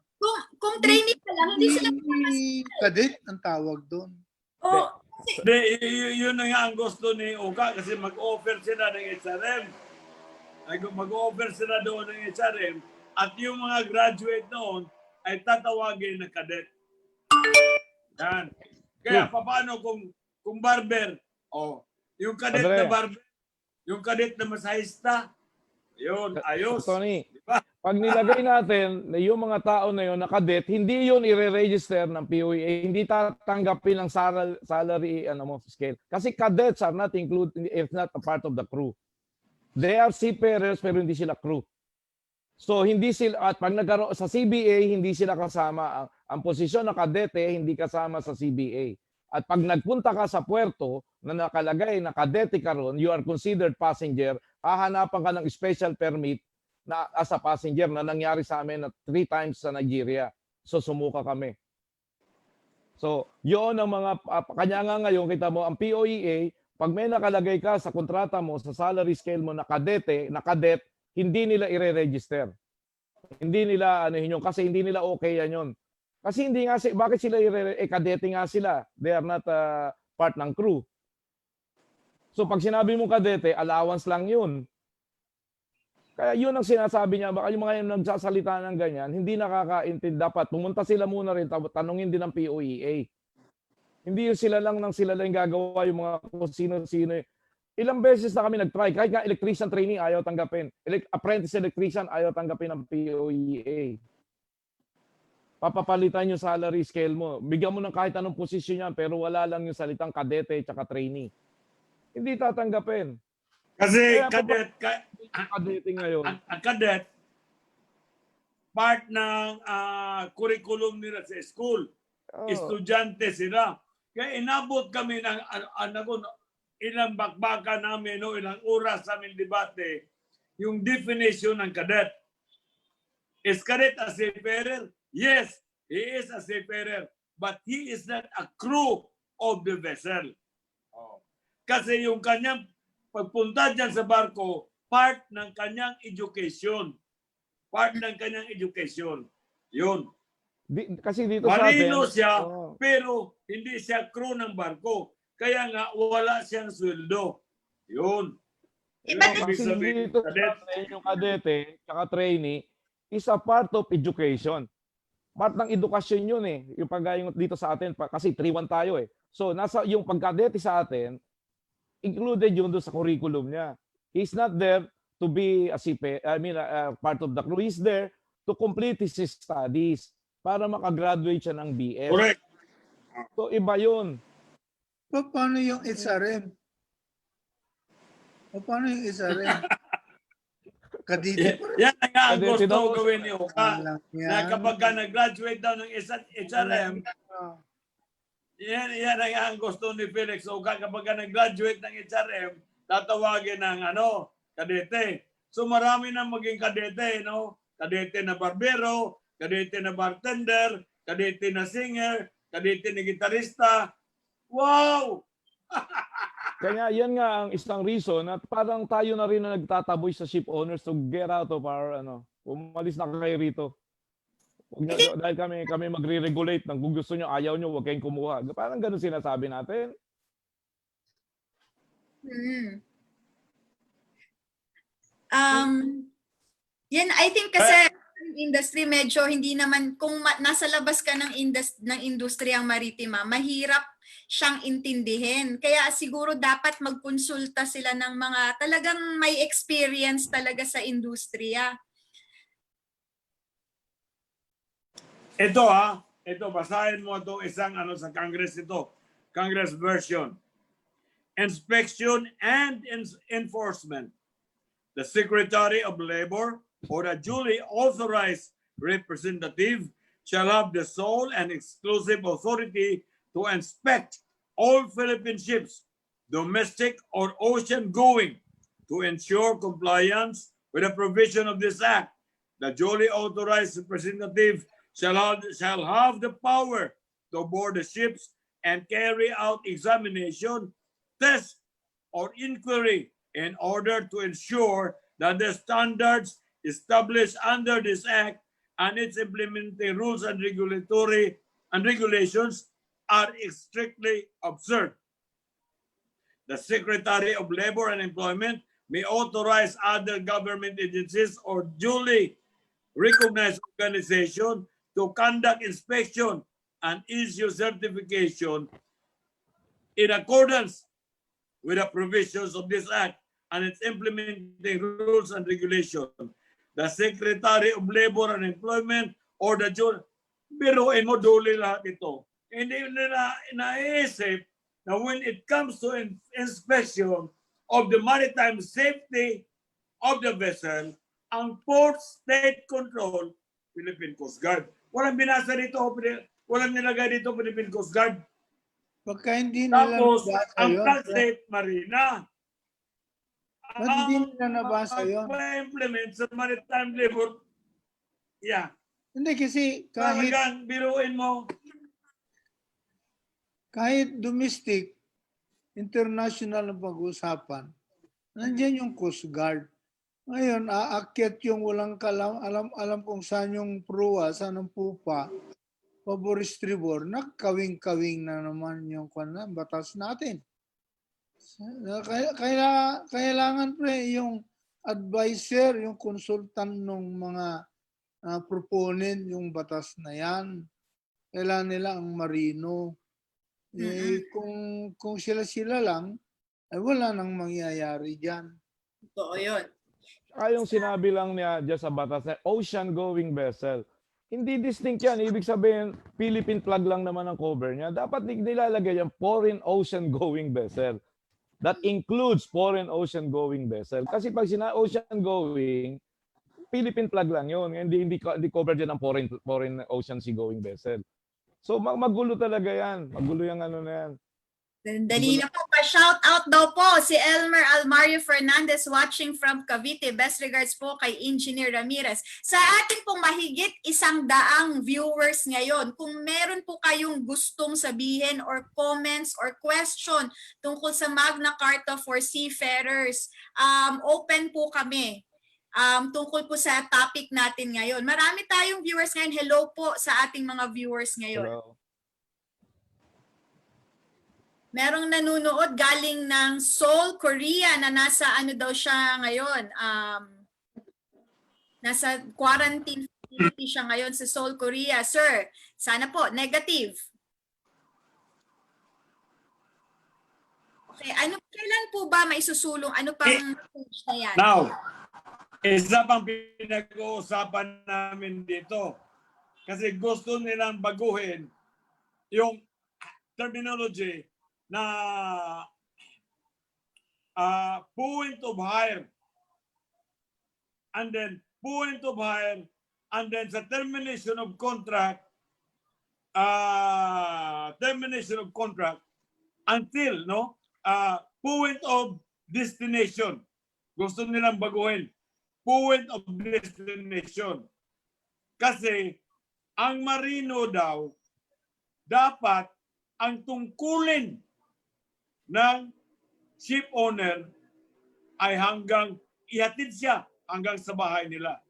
Kung trainee pa lang, hindi sila Cadet ang tawag doon. yun na nga ang gusto ni Oka kasi mag-offer sila ng HRM. Mag-offer sila doon ng HRM at yung mga graduate noon ay tatawagin na cadet. Yan. Kaya paano kung barber, yung cadet Padre. na barber, yung cadet na masahista, yun, ayos. Tony, Diba? pag nilagay natin na yung mga tao na yun na cadet, hindi yun i-register ng POEA, hindi tatanggapin ng salary scale. Kasi cadets are not included, if not a part of the crew. They are seafarers pero hindi sila crew. So hindi sila, at pag nagkaroon sa CBA, hindi sila kasama. Ang posisyon ng kadete, hindi kasama sa CBA. At pag nagpunta ka sa puerto na nakalagay na kadete ka ron, you are considered passenger, hahanapan ka ng special permit na as a passenger na nangyari sa amin na 3 times sa Nigeria. So sumuka kami. So yun ang mga, kanya nga ngayon, kita mo, ang POEA, pag may nakalagay ka sa kontrata mo, sa salary scale mo na kadete, na cadet, hindi nila i-register. Hindi nila yun kasi hindi nila okay yan yun. Kasi hindi nga bakit sila kadete nga sila? They are not part ng crew. So pag sinabi mo kadete, allowance lang yun. Kaya yun ang sinasabi niya, baka yung mga nagsasalita ng ganyan, hindi nakakaintindi. Dapat pumunta sila muna rin, tanungin din ng POEA. Hindi yung sila lang gagawa yung mga kung sino-sino. Ilang beses na kami nag-try. Kahit nga electrician trainee, ayaw tanggapin. Apprentice electrician, ayaw tanggapin ng POEA. Papapalitan yung salary scale mo. Bigyan mo ng kahit anong posisyon yan, pero wala lang yung salitang kadete at trainee. Hindi tatanggapin. Kasi Kaya kadete ngayon. Ang cadet, part ng curriculum nila sa school. Estudyante sila. Kaya inabot kami ng ilang bakbaka namin, ilang oras sa aming debate, yung definition ng cadet. Is cadet a seafarer? Yes, he is a seafarer. But he is not a crew of the vessel. Kasi yung kanyang pagpunta dyan sa barko, part ng kanyang education. Part ng kanyang education. Yun. Kasi dito sa atin, Marino siya, pero hindi siya crew ng barko. Kaya nga, wala siyang sweldo. Yun. kasi dito sa atin, yung kadete, tsaka trainee, is a part of education. Part ng edukasyon yun eh. Yung pagayong dito sa atin, kasi 3-1 tayo eh. So, yung pagkadete sa atin, included yun doon sa curriculum niya. He's not there to be part of the crew. He's there to complete his studies para makagraduate siya ng BS. Correct. So, iba yun. Paano yung HRM? O paano yung SRM? Kaditi pa rin. Yan ang ang Kadete gusto daw. gawin ni Oka. Lang Na yan. kapag ka nag-graduate daw ng HRM, Ah, yan ang gusto ni Felix Oka. Kapag ka nag-graduate ng HRM, tatawagin ng kadete. So marami na maging kadete, no? Kadete na barbero, kadete na bartender, kadete na singer, kadete na gitarista. Wow! Kaya yan nga ang isang reason at parang tayo na rin na nagtataboy sa ship owners to get out of our umalis na kayo rito. Huwag nyo, dahil kami magre-regulate ng kung gusto nyo, ayaw nyo, huwag kayong kumuha. Parang ganun sinasabi natin. Mm. Yan, I think kasi industry medyo hindi naman, kung nasa labas ka ng industriyang maritima, mahirap siyang intindihin. Kaya siguro dapat magkonsulta sila ng mga talagang may experience talaga sa industriya. Ito, basahin mo ito isang sa Congress ito. Congress version. Inspection and enforcement. The Secretary of Labor or a duly authorized representative shall have the sole and exclusive authority to inspect all Philippine ships, domestic or ocean-going, to ensure compliance with the provision of this act. The duly authorized representative shall have the power to board the ships and carry out examination, test, or inquiry in order to ensure that the standards established under this act and its implementing rules and regulations are strictly observed. The Secretary of Labor and Employment may authorize other government agencies or duly recognized organization to conduct inspection and issue certification in accordance with the provisions of this act and its implementing rules and regulations. The Secretary of Labor and Employment or the biruin mo duli lahat ito. Hindi nila naisip na when it comes to inspection of the maritime safety of the vessel, ang port state control, Philippine Coast Guard. Walang binasa dito, walang nilagay dito Philippine Coast Guard. Pagka hindi nila Tapos, nabasa ang yun, Flag State Marina. ba't hindi nila nabasa yun? implement sa maritime labor, Hindi kasi kahit talagang biruin mo. domestic, international na pag-uusapan, nandiyan yung Coast Guard. Ngayon, aakyat yung walang alam kung saan yung pruwa, saan ang pupa, paboristibor, nakawing-kawing na naman yung batas natin. Kailangan pre yung advisor, yung consultant ng mga proponent yung batas na yan. Kailangan nila ang marino. Kung sila lang, ay wala nang mangyayari dyan. Totoo yun. Yung sinabi lang niya dyan sa batas na ocean-going vessel. Hindi distinct yan. Ibig sabihin, Philippine flag lang naman ang cover niya. Dapat nilalagay yung foreign ocean-going vessel. That includes foreign ocean-going vessel. Kasi pag ocean-going, Philippine flag lang yun. Hindi covered yan ng foreign ocean sea-going vessel. So magulo talaga yan. Magulo yung na yan. Dali na po. Pa-shout out daw po si Elmer Almario Fernandez watching from Cavite. Best regards po kay Engineer Ramirez. Sa ating pong mahigit 100 viewers ngayon, kung meron po kayong gustong sabihin or comments or question tungkol sa Magna Carta for Seafarers, open po kami. Tungkol po sa topic natin ngayon. Marami tayong viewers ngayon. Hello po sa ating mga viewers ngayon. Hello. Merong nanonood galing ng Seoul, Korea na nasa daw siya ngayon. Nasa quarantine facility siya ngayon sa Seoul, Korea. Sir, sana po negative. Okay, kailan po ba maisusulong? Ano pang message na yan? Now, isa pang pinag-uusapan namin dito. Kasi gusto nilang baguhin yung terminology na point of hire. And then point of hire, and then sa termination of contract until point of destination. Gusto nilang baguhin. Point of destination. Kasi ang marino daw dapat ang tungkulin ng ship owner ay hanggang ihatid siya hanggang sa bahay nila.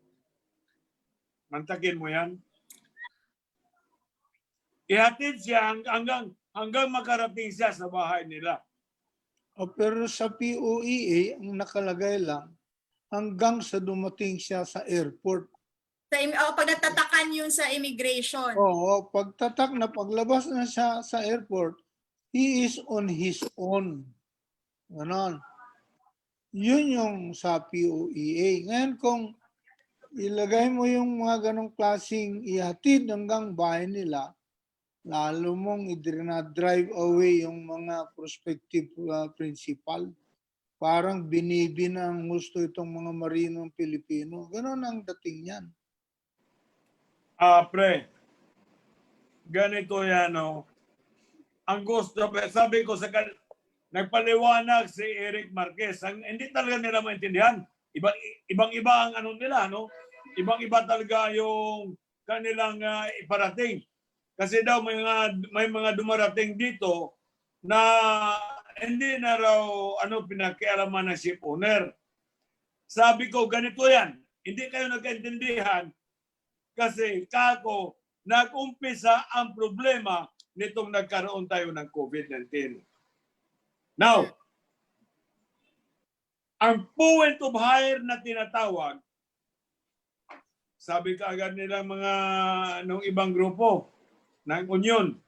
Mantakin mo yan. Ihatid siya hanggang makarating siya sa bahay nila. Pero sa POEA, ang nakalagay lang, hanggang sa dumating siya sa airport. Pag natatakan yun sa immigration. Oo, pagtatak na paglabas na siya sa airport, he is on his own. Ganon. Yun yung sa POEA. Ngayon kung ilagay mo yung mga ganong klaseng ihatid hanggang bahay nila, lalo mong i-drive away yung mga prospective principal. Parang binibinang gusto itong mga marinong Pilipino. Ganon ang dating yan. Pre, ganito yan, no? Ang gusto, sabi ko nagpaliwanag si Eric Marquez, hindi talaga nila maintindihan. Ibang-iba ang ano nila, no? Ibang-iba talaga yung kanilang iparating. Kasi daw may mga dumarating dito na hindi na raw pinakialaman ng ship owner. Sabi ko, ganito yan. Hindi kayo nagkaintindihan kasi kako nag-umpisa ang problema nitong nagkaroon tayo ng COVID-19. Now, ang point of hire na tinatawag, sabi kaagad nila mga nung ibang grupo ng Union,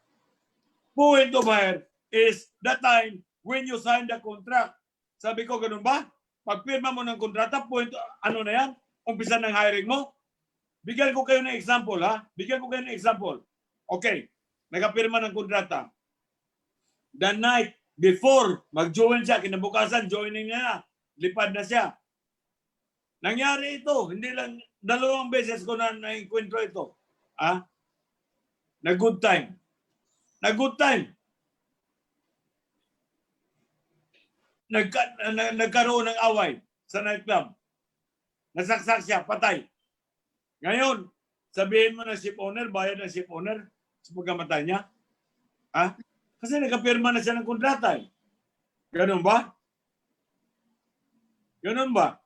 point of hire is the time when you sign the contract. Sabi ko, ganun ba? Pagpirma mo ng kontrata, na yan? Umpisa ng hiring mo? Bigyan ko kayo ng example, ha? Bigyan ko kayo ng example. Okay, nagapirma ng kontrata. The night before, mag-join siya, kinabukasan, joining na, lipad na siya. Nangyari ito, hindi lang, 2 beses ko na naikwentro ito. Ha? Na good time. Na good time. Nagkaroon ng away sa nightclub. Nasaksak siya, patay. Ngayon, sabihin mo na ship owner, bayad ng ship owner sa pagkamatay niya. Ha? Kasi nagkapirma na siya ng kontrata. Ganun ba? Ganun ba?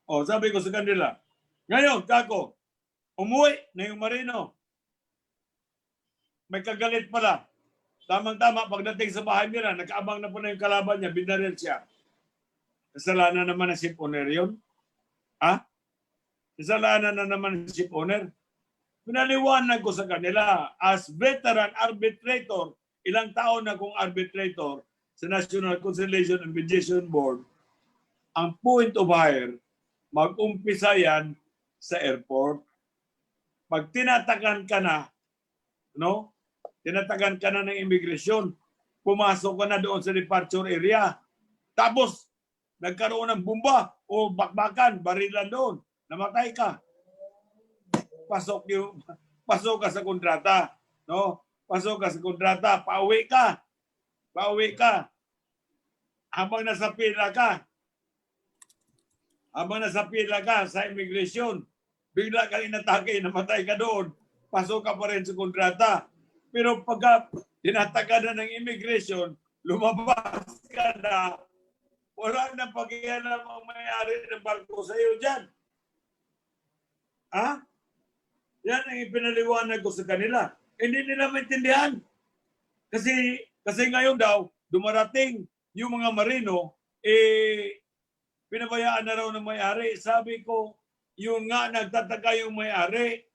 O, sabi ko sa kanila. Ngayon, kako, umuwi na yung marino. May kagalit pala. Tamang-tama, pagdating sa bahay nila, nakaabang na po na yung kalaban niya, binaril siya. Kasalanan naman ng ship owner yun. Ha? Kasalanan na naman ng ship owner. Pinaliwanag ko sa kanila, as veteran arbitrator, ilang taon na kong arbitrator sa National Conciliation and Mediation Board, ang point of hire, mag-umpisa yan sa airport. Pag tinatakan ka na, no? Tinatagan ka na ng immigration, pumasok ka na doon sa departure area. Tapos, nagkaroon ng bomba o bakbakan, barilan doon. Namatay ka. Pasok ka sa kontrata, no? Pasok ka sa kontrata, pauwi ka. Pauwi ka. Habang nasa pila ka sa immigration, bigla kang inatake, namatay ka doon. Pasok ka pa rin sa kontrata. Pero pagka tinataga na ng immigration, lumabas ka na, wala na pag-ialam ang may-ari ng barko sa iyo dyan. Ha? Yan ang ipinaliwanag ko sa kanila. Hindi nila maintindihan. Kasi ngayon daw, dumarating yung mga marino, pinabayaan na raw ng may-ari. Sabi ko, yun nga, nagtataka yung may-ari.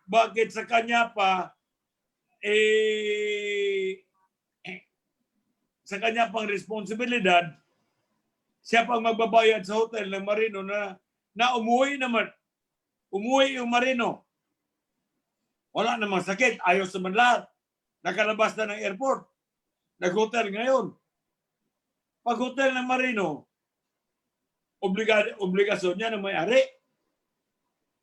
Bakit sa kanya pa, sa kanya pang responsibilidad, siya pang magbabayad sa hotel ng marino na umuwi naman. Umuwi yung marino. Wala namang sakit. Ayos naman lahat. Nakalabas na ng airport. Nag-hotel ngayon. Pag hotel ng Marino, obligasyon niya ng may-ari.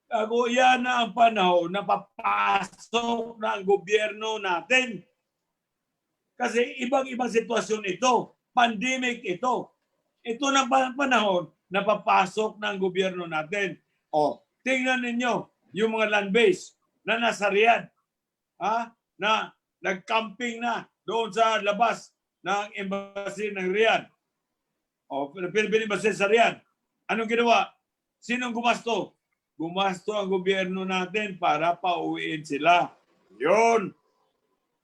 Ako, yan na ang panahon na papasok na ang gobyerno natin. Kasi ibang-ibang sitwasyon ito. Pandemic ito. Ito na panahon na papasok na ang gobyerno natin. O, tingnan ninyo yung mga land base na nasa Riyadh. Na nag-camping na doon sa labas ng embassy ng Riyadh. O, Philippine Embassy sa Riyadh. Anong ginawa? Sinong gumasto? Gumasto ang gobyerno natin para pauwiin sila. Yun.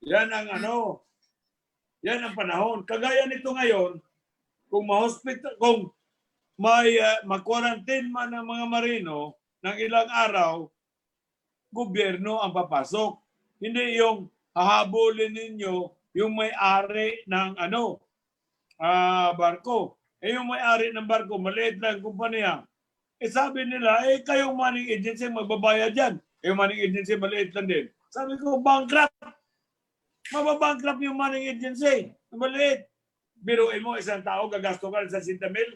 Yan ang yan ang panahon. Kagaya nito ngayon, kung kung may ma-quarantine man ng mga Marino ng ilang araw, gobyerno ang papasok. Hindi yung hahabulin ninyo yung may-ari ng barko. Yung may-ari ng barko, maliit lang kumpanya. Sabi nila, kayong manning agency magbabayad dyan. Yung manning agency maliit lang din. Sabi ko, bankrupt. Mababankrupt yung manning agency. Maliit. Biruin mo, isang tao, gagasto ka sa 60 mil.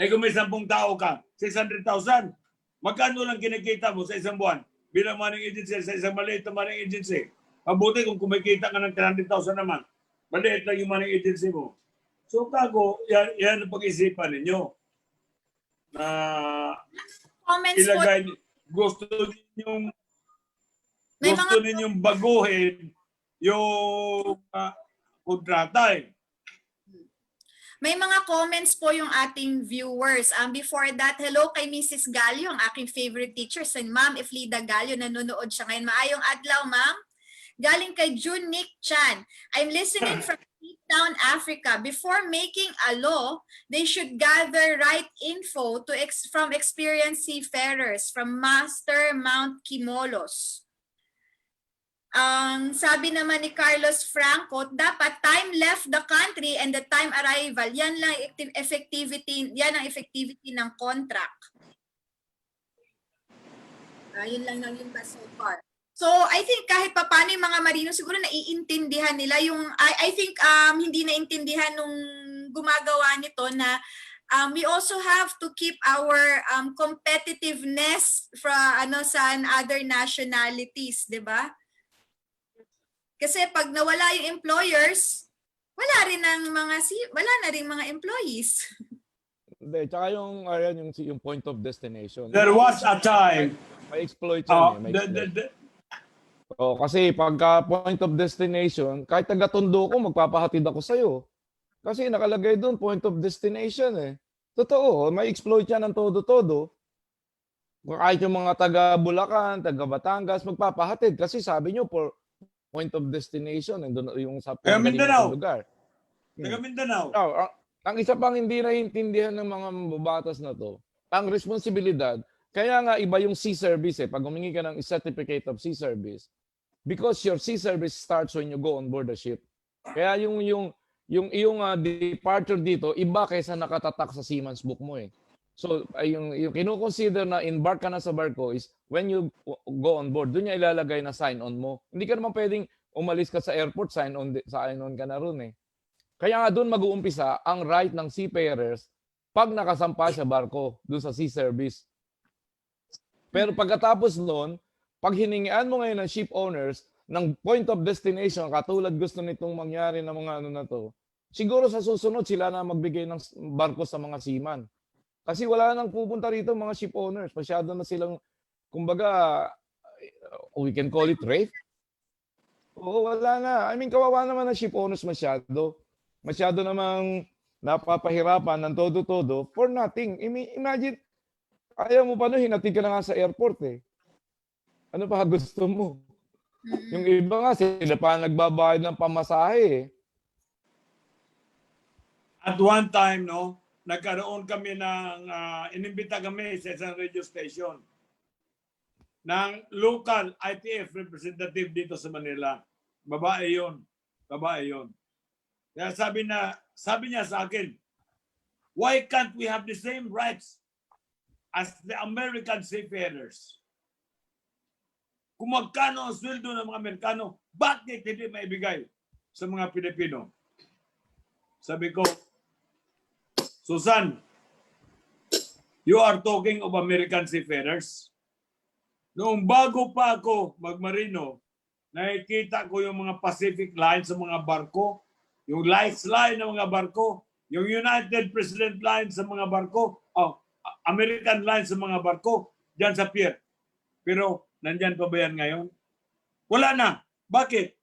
Kung may 10 tao ka, 600,000. Magkano lang kinikita mo sa isang buwan bilang manning agency sa isang maliit na manning agency? Mabuti kung kumikita ka ng 300,000 naman. Maliit lang yung manning agency mo. So, yan ang pag-isipan ninyo. Na Comments po. ilagay, gusto ninyong baguhin yung kontrata May mga comments po yung ating viewers. Before that, hello kay Mrs. Gallo, ang aking favorite teacher, si Ma'am Eflida Gallo, nanonood siya ngayon. Maayong adlaw, ma'am. Galing kay June Nick Chan. I'm listening from Cape Town, Africa. Before making a law, they should gather right info from experienced seafarers from Master Mount Kimolos. Ang sabi naman ni Carlos Franco, dapat time left the country and the time arrival. Yan lang ang effectivity ng contract. Yun lang yun pa so far. So I think kahit paano yung mga Marino siguro naiintindihan nila yung I think hindi naintindihan nung gumagawa nito na we also have to keep our competitiveness sa other nationalities, 'di ba? Kasi pag nawala yung employers, wala na rin mga employees. Hindi, tsaka yung point of destination. There was a time. May exploit yan kasi pagka point of destination, kahit taga-Tondo ko, magpapahatid ako sa'yo. Kasi nakalagay doon, point of destination Totoo, may exploit yan ng todo-todo. Kahit yung mga taga-Bulacan, taga-Batangas, magpapahatid. Kasi sabi nyo, point of destination, yung sa Mindanao. lugar. Taga-Mindanao. Ang isa pang hindi naiintindihan ng mga mababatas na to, ang responsibilidad, kaya nga iba yung sea service pag humingi ka ng certificate of sea service, because your sea service starts when you go on board the ship. Kaya yung iyong departure dito, iba kaysa nakatatak sa seaman's book mo So, yung kino-consider na embark ka na sa barko is when you go on board, doon niya ilalagay na sign on mo. Hindi ka naman pwedeng umalis ka sa airport, sign on ka na ron Kaya nga doon mag-uumpisa ang right ng seafarers pag nakasampa sa barko doon sa sea service. Pero pagkatapos noon, pag hiningian mo ngayon ng ship owners ng point of destination, katulad gusto nitong mangyari ng mga na to, siguro sa susunod sila na magbigay ng barko sa mga seaman. Kasi wala nang pupunta rito mga ship owners. Masyado na silang, kumbaga, we can call it rape. Oo, wala na. I mean, kawawa naman ang ship owners masyado. Masyado namang napapahirapan ng todo-todo for nothing. Imagine, ayaw mo pa hinatid ka na nga sa airport Ano pa gusto mo? Yung iba nga, sila pa nagbabayad ng pamasahe At one time, nagkaroon kami inimbita kami sa isang radio station ng local ITF representative dito sa Manila. Babae yun. Kaya sabi niya sa akin, why can't we have the same rights as the American seafarers? Kung magkano ang sweldo ng mga Amerikano, bakit hindi maibigay sa mga Pilipino? sabi ko, Susan, you are talking of American seafarers. Noong bago pa ako magmarino, nakikita ko yung mga Pacific Line sa mga barko, yung Lights Line ng mga barko, yung United President Line sa mga barko, American Line sa mga barko, dyan sa pier. Pero nandyan pa ba yan ngayon? Wala na. Bakit?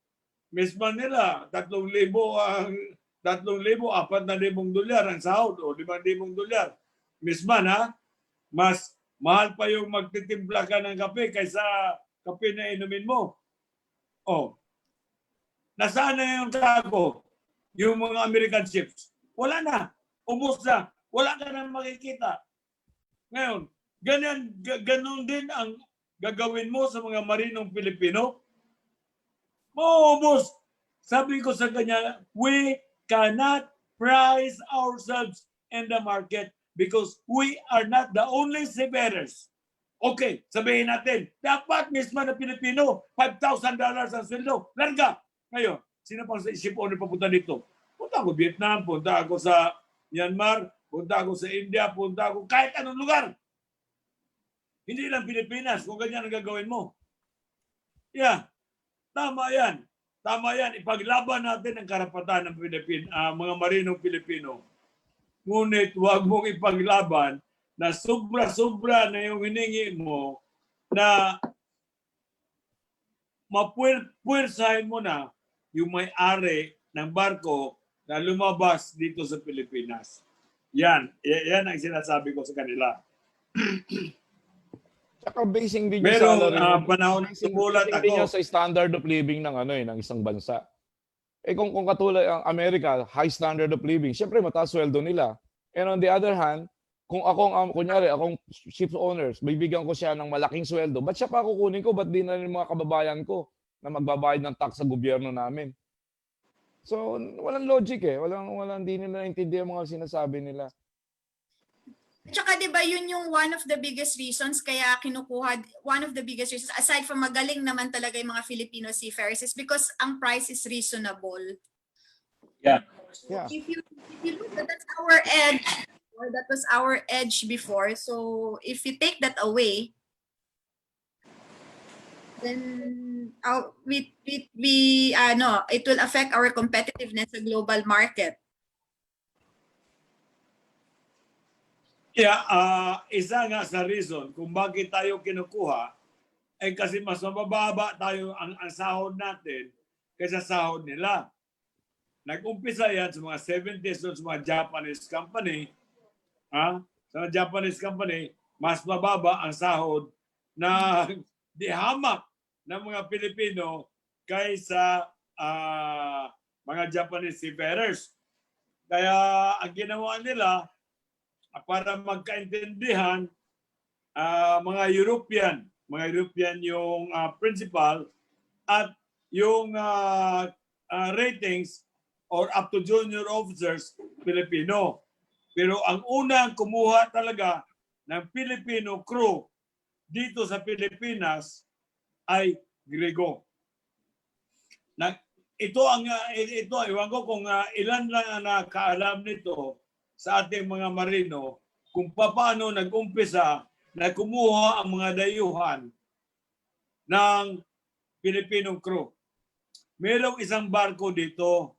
Miss Manila, 3,000 ang 3,000, 4,000 dolyar ang sahod o 5,000 dolyar. Miss Man, ha? Mas mahal pa yung magtitimpla ka ng kape kaysa kape na inumin mo. Oh. Nasaan na yung tago? Yung mga American ships. Wala na. Ubus na. Wala ka na makikita. Ngayon, ganun din ang gagawin mo sa mga marinong Pilipino. Maubos. Sabi ko sa kanya, we cannot price ourselves in the market because we are not the only seafarers. Okay, sabihin natin, dapat mismo na Pilipino, $5,000 ang sweldo. Larga. Ngayon, sino pang ship owner papunta dito? Punta ako Vietnam, punta ako sa Myanmar, punta ako sa India, punta ako kahit anong lugar. Hindi lang Pilipinas, kung ganyan ang gagawin mo. Yeah, tama yan. Tama yan. Ipaglaban natin ang karapatan ng mga marinong Pilipino. Ngunit huwag mong ipaglaban na sobra-sobra na yung hiningi mo na mapuwersahin mo na yung may-ari ng barko na lumabas dito sa Pilipinas. Yan ang sinasabi ko sa kanila. Tsaka basing din yung Merong salary. panahon tumulat Basing din ako. yan sa standard of living ng ng isang bansa. Eh kung katulad ang Amerika, high standard of living, syempre mataas sweldo nila. And on the other hand, kung kunyari, akong ship owners, bibigyan ko siya ng malaking sweldo, ba't siya pa kukunin ko? Ba't di na rin mga kababayan ko na magbabayad ng tax sa gobyerno namin? So, walang logic eh. Hindi nila naintindihan mga sinasabi nila. Tsaka 'di ba yun yung one of the biggest reasons kaya kinukuha, one of the biggest reasons aside from magaling naman talaga yung mga Filipino seafarers is because ang price is reasonable. Yeah. Yeah. If you look, that's our edge, or that was our edge before. So if you take that away, then it will affect our competitiveness sa global market. Yeah, isa nga sa reason kung bakit tayo kinukuha ay kasi mas mababa tayo ang sahod natin kaysa sahod nila. Nag-umpisa yan sa mga 70s doon sa mga Japanese company. Sa mga Japanese company, mas mababa ang sahod na dihamak ng mga Pilipino kaysa mga Japanese seafarers. Kaya ang ginawa nila, para magkaintindihan, mga European yung principal at yung ratings or up to junior officers Filipino. Pero ang unang kumuha talaga ng Filipino crew dito sa Pilipinas ay Grego. Ito iwan ko kung ilan lang ang nakaalam nito sa ating mga marino kung paano nag-umpisa na kumuha ang mga dayuhan ng Filipino crew. Mayroong isang barko dito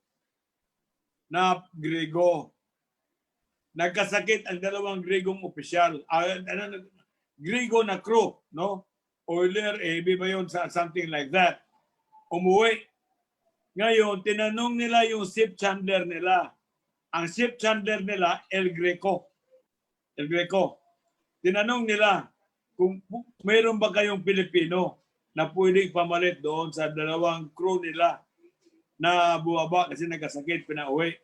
na Grego. Nagkasakit ang dalawang Gregong opisyal. Grego na crew, no? Oiler, AB ba yun? Something like that. Umuwi. Ngayon, tinanong nila yung ship chandler nila. Ang ship chandler nila, El Greco. Tinanong nila kung mayroon ba kayong Pilipino na pwedeng pamalit doon sa dalawang crew nila na buwaba kasi nagkasakit, pinauwi.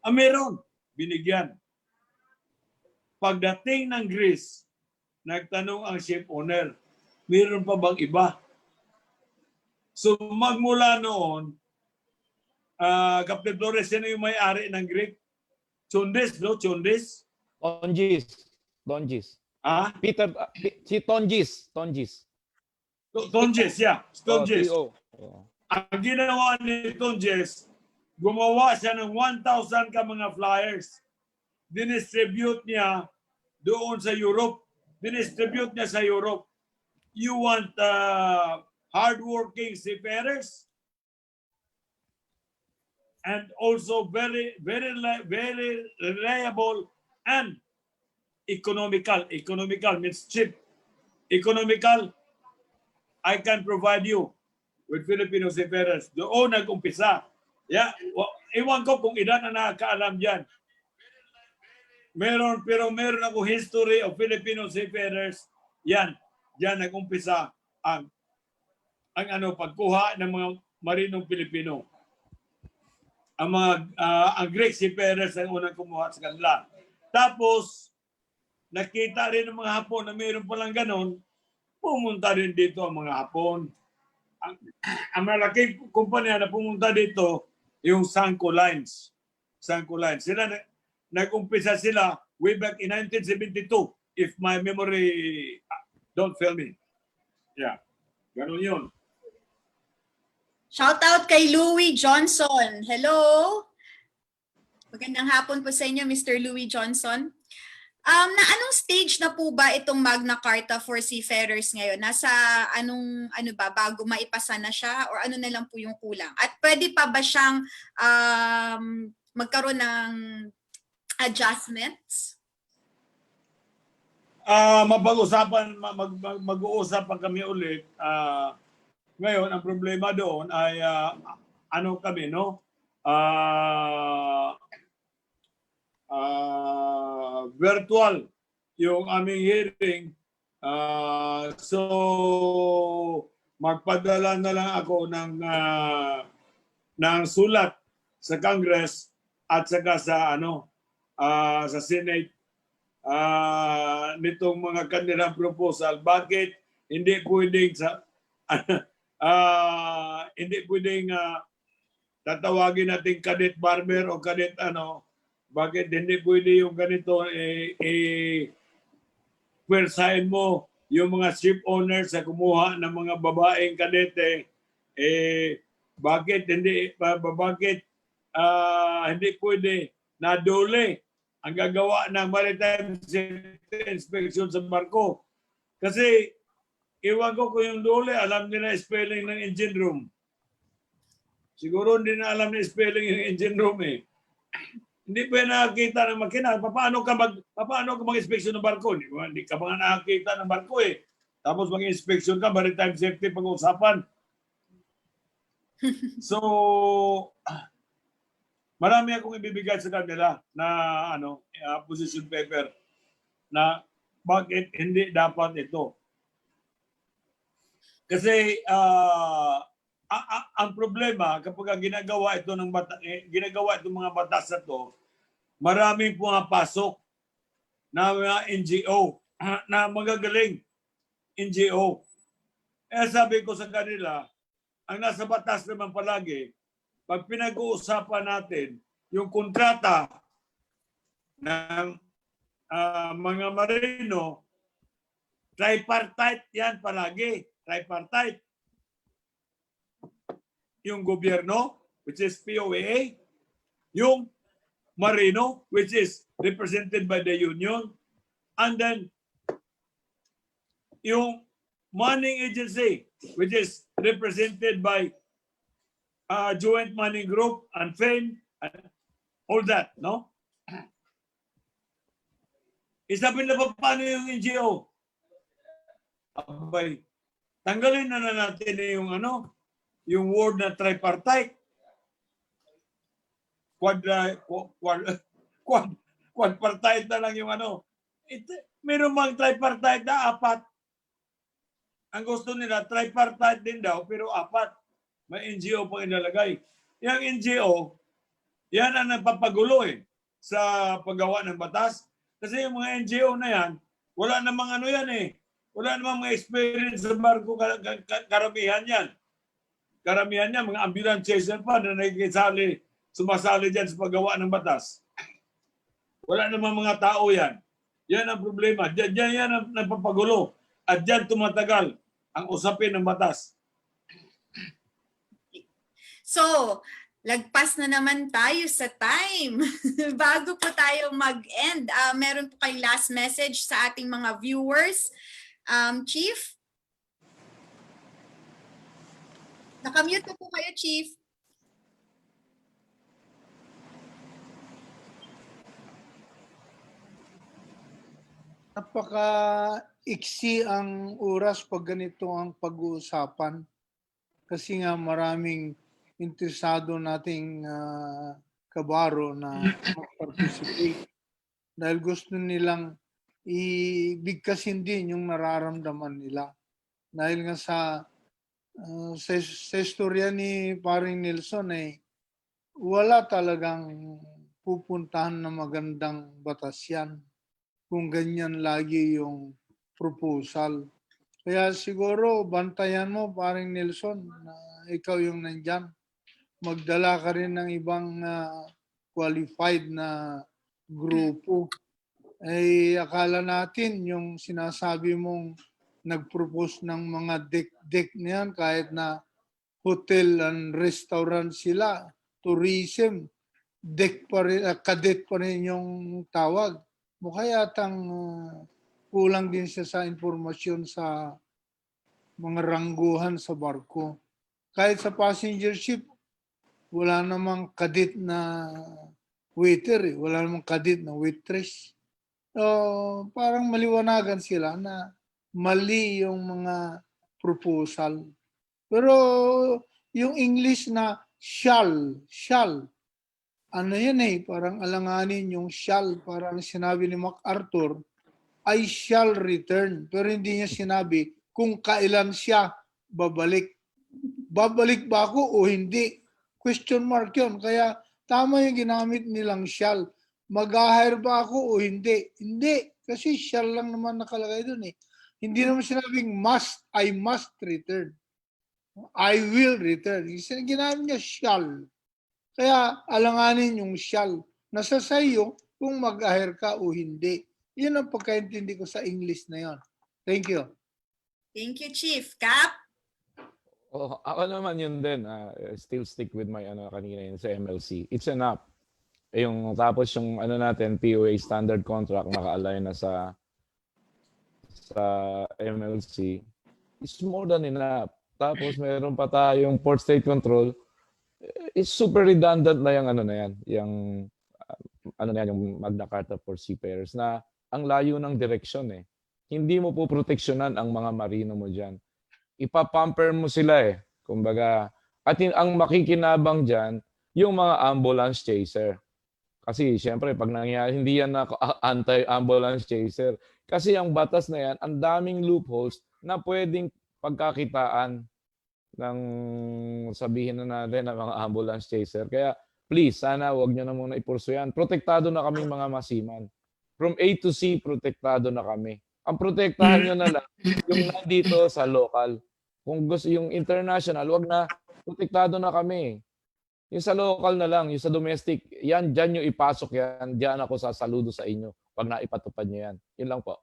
Meron. Binigyan. Pagdating ng Greece, nagtanong ang ship owner, mayroon pa bang iba? So magmula noon, Captain Flores, sino yung may-ari ng Greek? Chondes, no? Chondes? Tonjis. Peter, si Tonjis. Tonjis, yeah. Tonjes. Oh. Ang ginawa ni Tonjes, gumawa siya ng 1,000 ka mga flyers. Dinistribute niya doon sa Europe. Dinistribute niya sa Europe. You want hardworking seafarers and also very reliable and economical. Economical means cheap. Economical, I can provide you with Filipino seafarers. Doon nag-umpisa. Yeah. Iwan ko kung ilan na nakakaalam dyan. Pero meron ako history of Filipino seafarers. Yan. Diyan nag-umpisa ang pagkuha ng mga marinong Pilipino. Ang Greek seafarers ang unang kumuha sa kanila. Tapos, nakita rin ng mga Hapon na mayroon palang ganon, pumunta rin dito ang mga Hapon. Ang malaking kumpanya na pumunta dito, yung Sanco Lines. Sanco Lines. Sila, nag-umpisa sila way back in 1972, if my memory don't fail me. Yeah. Ganon yun. Shout out kay Louis Johnson. Hello. Magandang hapon po sa inyo, Mr. Louis Johnson. Na anong stage na po ba itong Magna Carta for Seafarers ngayon? Nasa bago maipasa na siya or ano na lang po yung kulang? At pwede pa ba siyang magkaroon ng adjustments? Mag-uusapan kami ulit. Ngayon, ang problema doon ay kami, no? Virtual yung aming hearing. So, magpadala na lang ako ng sulat sa Congress at saka sa sa Senate nitong mga kanilang proposal. Bakit hindi pwedeng tatawagin natin cadet barber o cadet bakit hindi pwede yung ganito pwersahin mo yung mga ship owners sa kumuha ng mga babaeng kadete bakit hindi pwede na dole ang gagawa ng maritime safety inspection sa barko kasi iwan ko kung yung dole, alam nila spelling ng engine room. Siguro hindi na alam na spelling ng engine room eh. Hindi pa nakakita ng makina. Paano ka mag-inspeksyon ng barko? Hindi ka mga nakakita ng barko eh. Tapos mag-inspeksyon ka, maritime safety pag-uusapan. So, marami akong ibibigay sa kanila na position paper na bakit hindi dapat ito. Kasi ang problema kapag ginagawa itong mga batas na to, maraming pumapasok na mga NGO na magagaling NGO. Sabi ko sa kanila, ang nasa batas naman palagi, pag pinag-uusapan natin yung kontrata ng mga marino, tripartite yan palagi. Tripartite. Yung gobyerno, which is POAA, yung marino, which is represented by the union, and then yung manning agency, which is represented by Joint Manning Group and FAME, and all that, no? Isapin na pa paano yung NGO? Abay, tanggalin na natin yung word na tripartite. Quadpartite na lang yung meron mang tripartite na 4. Ang gusto nila, tripartite din daw, pero 4. May NGO pang inalagay. Yung NGO, yan ang nagpapagulo sa paggawa ng batas. Kasi yung mga NGO na yan, wala namang wala namang mga experience sa barko, karamihan yan. Karamihan yan, mga ambulance chaser pa na sumasali dyan sa paggawa ng batas. Wala namang mga tao yan. Yan ang problema. Yan ang napapagulo. At dyan tumatagal ang usapin ng batas. So, Lagpas na naman tayo sa time. Bago po tayo mag-end, meron po kayong last message sa ating mga viewers. Chief? Nakamute na po kayo, Chief. Napaka-iksi ang oras pag ganito ang pag-uusapan. Kasi nga maraming interesado nating kabaro na mag-participate. Dahil gusto nilang ibigkasin din yung nararamdaman nila. Dahil nga sa istorya ni Paring Nelson wala talagang pupuntahan na magandang batas yan kung ganyan lagi yung proposal. Kaya siguro bantayan mo, Paring Nelson, na ikaw yung nandyan. Magdala ka rin ng ibang qualified na grupo. Akala natin yung sinasabi mong nag-propose ng mga deck na yan, kahit na hotel and restaurant sila, tourism, deck pa rin, cadet pa rin yung tawag. Mukha yatang kulang din siya sa informasyon sa mga rangguhan sa barko. Kahit sa passenger ship, wala namang cadet na waiter, wala namang cadet na waitress. So, parang maliwanagan sila na mali yung mga proposal. Pero yung English na shall, ano yan parang alanganin yung shall, parang sinabi ni MacArthur, I shall return. Pero hindi niya sinabi kung kailan siya babalik. Babalik ba ako o hindi? Question mark yun. Kaya tama yung ginamit nilang shall. Mag-hire ba ako o hindi? Hindi. Kasi shall lang naman nakalagay dun Hindi naman sinabing must, I must return. I will return. Ginamit niya shall. Kaya alanganin yung shall. Nasa sayo kung mag-hire ka o hindi. Yun ang pagkaintindi ko sa English na yon. Thank you. Thank you, Chief. Cap? Ako naman yun din. Still stick with my kanina yun sa MLC. It's enough. Tapos yung natin, POA standard contract naka-align na sa MLC. It's more than enough. Tapos meron pa tayong port state control. It's super redundant na yung yung Magna Carta for Seafarers na ang layo ng direksyon Hindi mo po proteksyonan ang mga marino mo diyan. Ipapamper mo sila Kumbaga, at ang makikinabang diyan yung mga ambulance chaser. Kasi siyempre pag nangyari hindi yan na anti-ambulance chaser. Kasi ang batas na yan, ang daming loopholes na pwedeng pagkakitaan ng sabihin na natin ng mga ambulance chaser. Kaya please, sana wag niyo na muna ipurso yan. Protektado na kaming mga masiman. From A to C, protektado na kami. Ang protektahan nyo na lang yung nandito sa local. Kung gusto yung international, wag na, protektado na kami. Yung sa local na lang, yung sa domestic, yan, dyan nyo ipasok yan. Dyan ako sasaludo sa inyo pag naipatupad nyo yan. Yun lang po.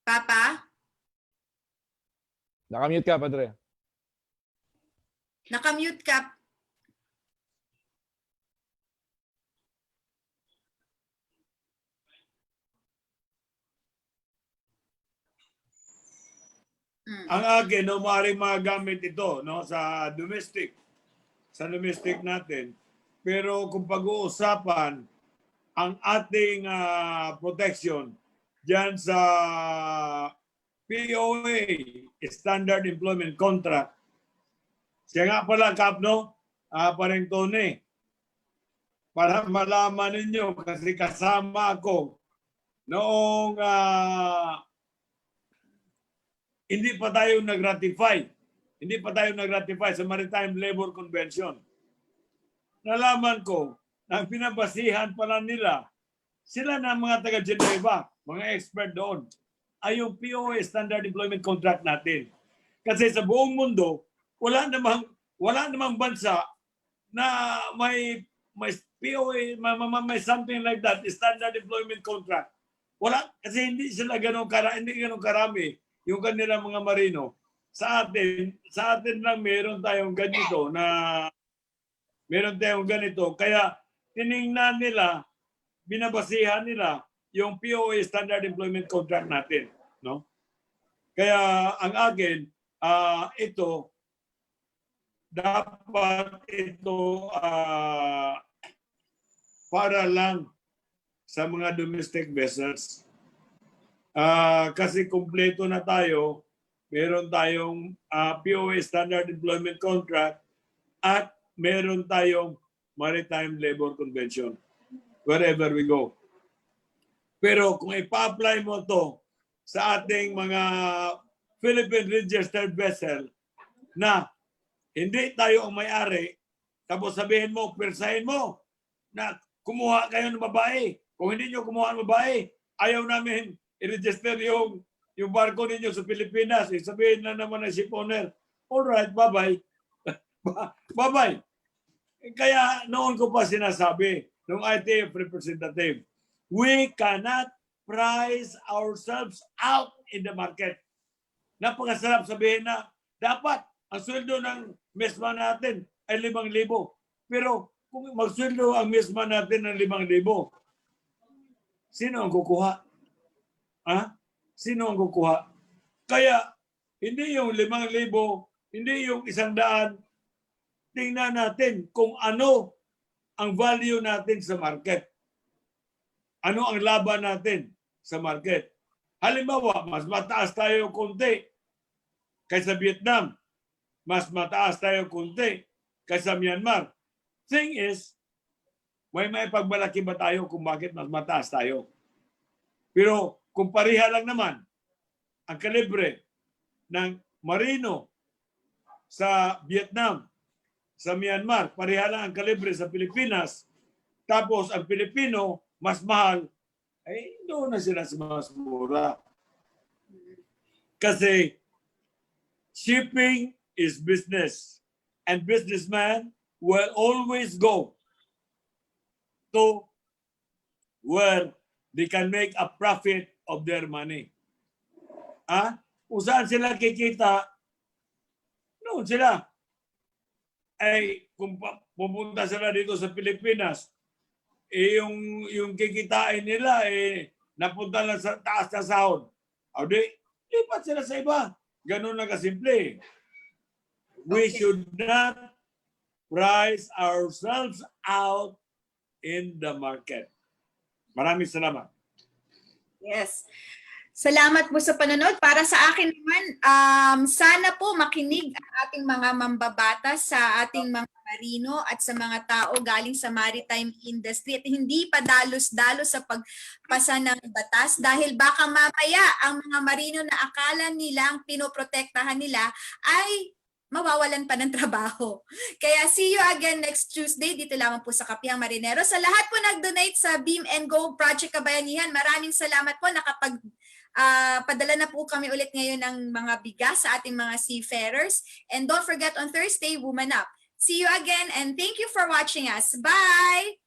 Papa? Nakamute ka, Padre. Nakamute ka. Ang akin, maaaring magamit ito sa domestic natin. Pero kung pag-uusapan ang ating protection diyan sa POA, Standard Employment Contract. Siya nga pala, Kap, parang Tony, para malaman ninyo kasi kasama ako noong hindi pa tayo nag-ratify sa Maritime Labor Convention. Nalaman ko na pinabasihan pala nila sila na mga taga Geneva, mga expert doon, ay yung POA Standard Employment Contract natin. Kasi sa buong mundo, wala namang bansa na may POA, may something like that, Standard Employment Contract. Wala, kasi hindi ganun karami yung kanilang mga marino. Sa atin lang meron tayong ganito na meron tayong ganito. Kaya tiningnan nila, binabasihan nila yung POA Standard Employment Contract natin. No? Kaya ang akin, ito, dapat ito para lang sa mga domestic vessels. Kasi kumpleto na tayo, meron tayong POA Standard Employment Contract at meron tayong Maritime Labor Convention wherever we go. Pero kung ipa-apply mo to sa ating mga Philippine registered vessel na hindi tayo ang may-ari, tapos sabihin mo, persahin mo na kumuha kayo ng babae. Kung hindi nyo kumuha ng babae, ayaw namin i-register yung barko ninyo sa Pilipinas. Sabihin na naman ng ship owner, alright, bye-bye. Bye-bye. Kaya noon ko pa sinasabi, ng ITF representative, we cannot price ourselves out in the market. Napakasarap sabihin na dapat ang sweldo ng mesma natin ay 5,000. Pero kung magsweldo ang mesma natin ng 5,000, sino ang kukuha? Sino ang kukuha? Kaya hindi yung 5,000, hindi yung 100. Tingnan natin kung ano ang value natin sa market. Ano ang laban natin sa market? Halimbawa, mas mataas tayo konti kaysa Vietnam. Mas mataas tayo konti kaysa Myanmar. Thing is, may pagmalaki ba tayo kung bakit mas mataas tayo? Pero kung pariha lang naman ang kalibre ng marino sa Vietnam, sa Myanmar, pariha lang ang kalibre sa Pilipinas, tapos ang Pilipino mas mahal, ay doon na sila sa mas mura. Kasi shipping is business, and businessmen will always go to where they can make a profit of their money. Kung saan sila kikita, noon sila. Ay kung pupunta sila dito sa Pilipinas, yung kikitain nila napunta lang sa taas na sahod. O di, lipat sila sa iba. Ganun lang kasimple. We should not price ourselves out in the market. Maraming salamat. Yes. Salamat po sa panonood. Para sa akin naman, sana po makinig ang ating mga mambabatas sa ating mga marino at sa mga tao galing sa maritime industry at hindi pa dalos-dalos sa pagpasa ng batas dahil baka mamaya ang mga marino na akala nilang pinoprotektahan nila ay mawawalan pa ng trabaho. Kaya see you again next Tuesday dito lamang po sa Kapihang Marinero. Sa lahat po nag-donate sa Beam and Go Project Kabayanihan, maraming salamat po. Padala na po kami ulit ngayon ng mga bigas sa ating mga seafarers. And don't forget on Thursday, Woman Up. See you again and thank you for watching us. Bye!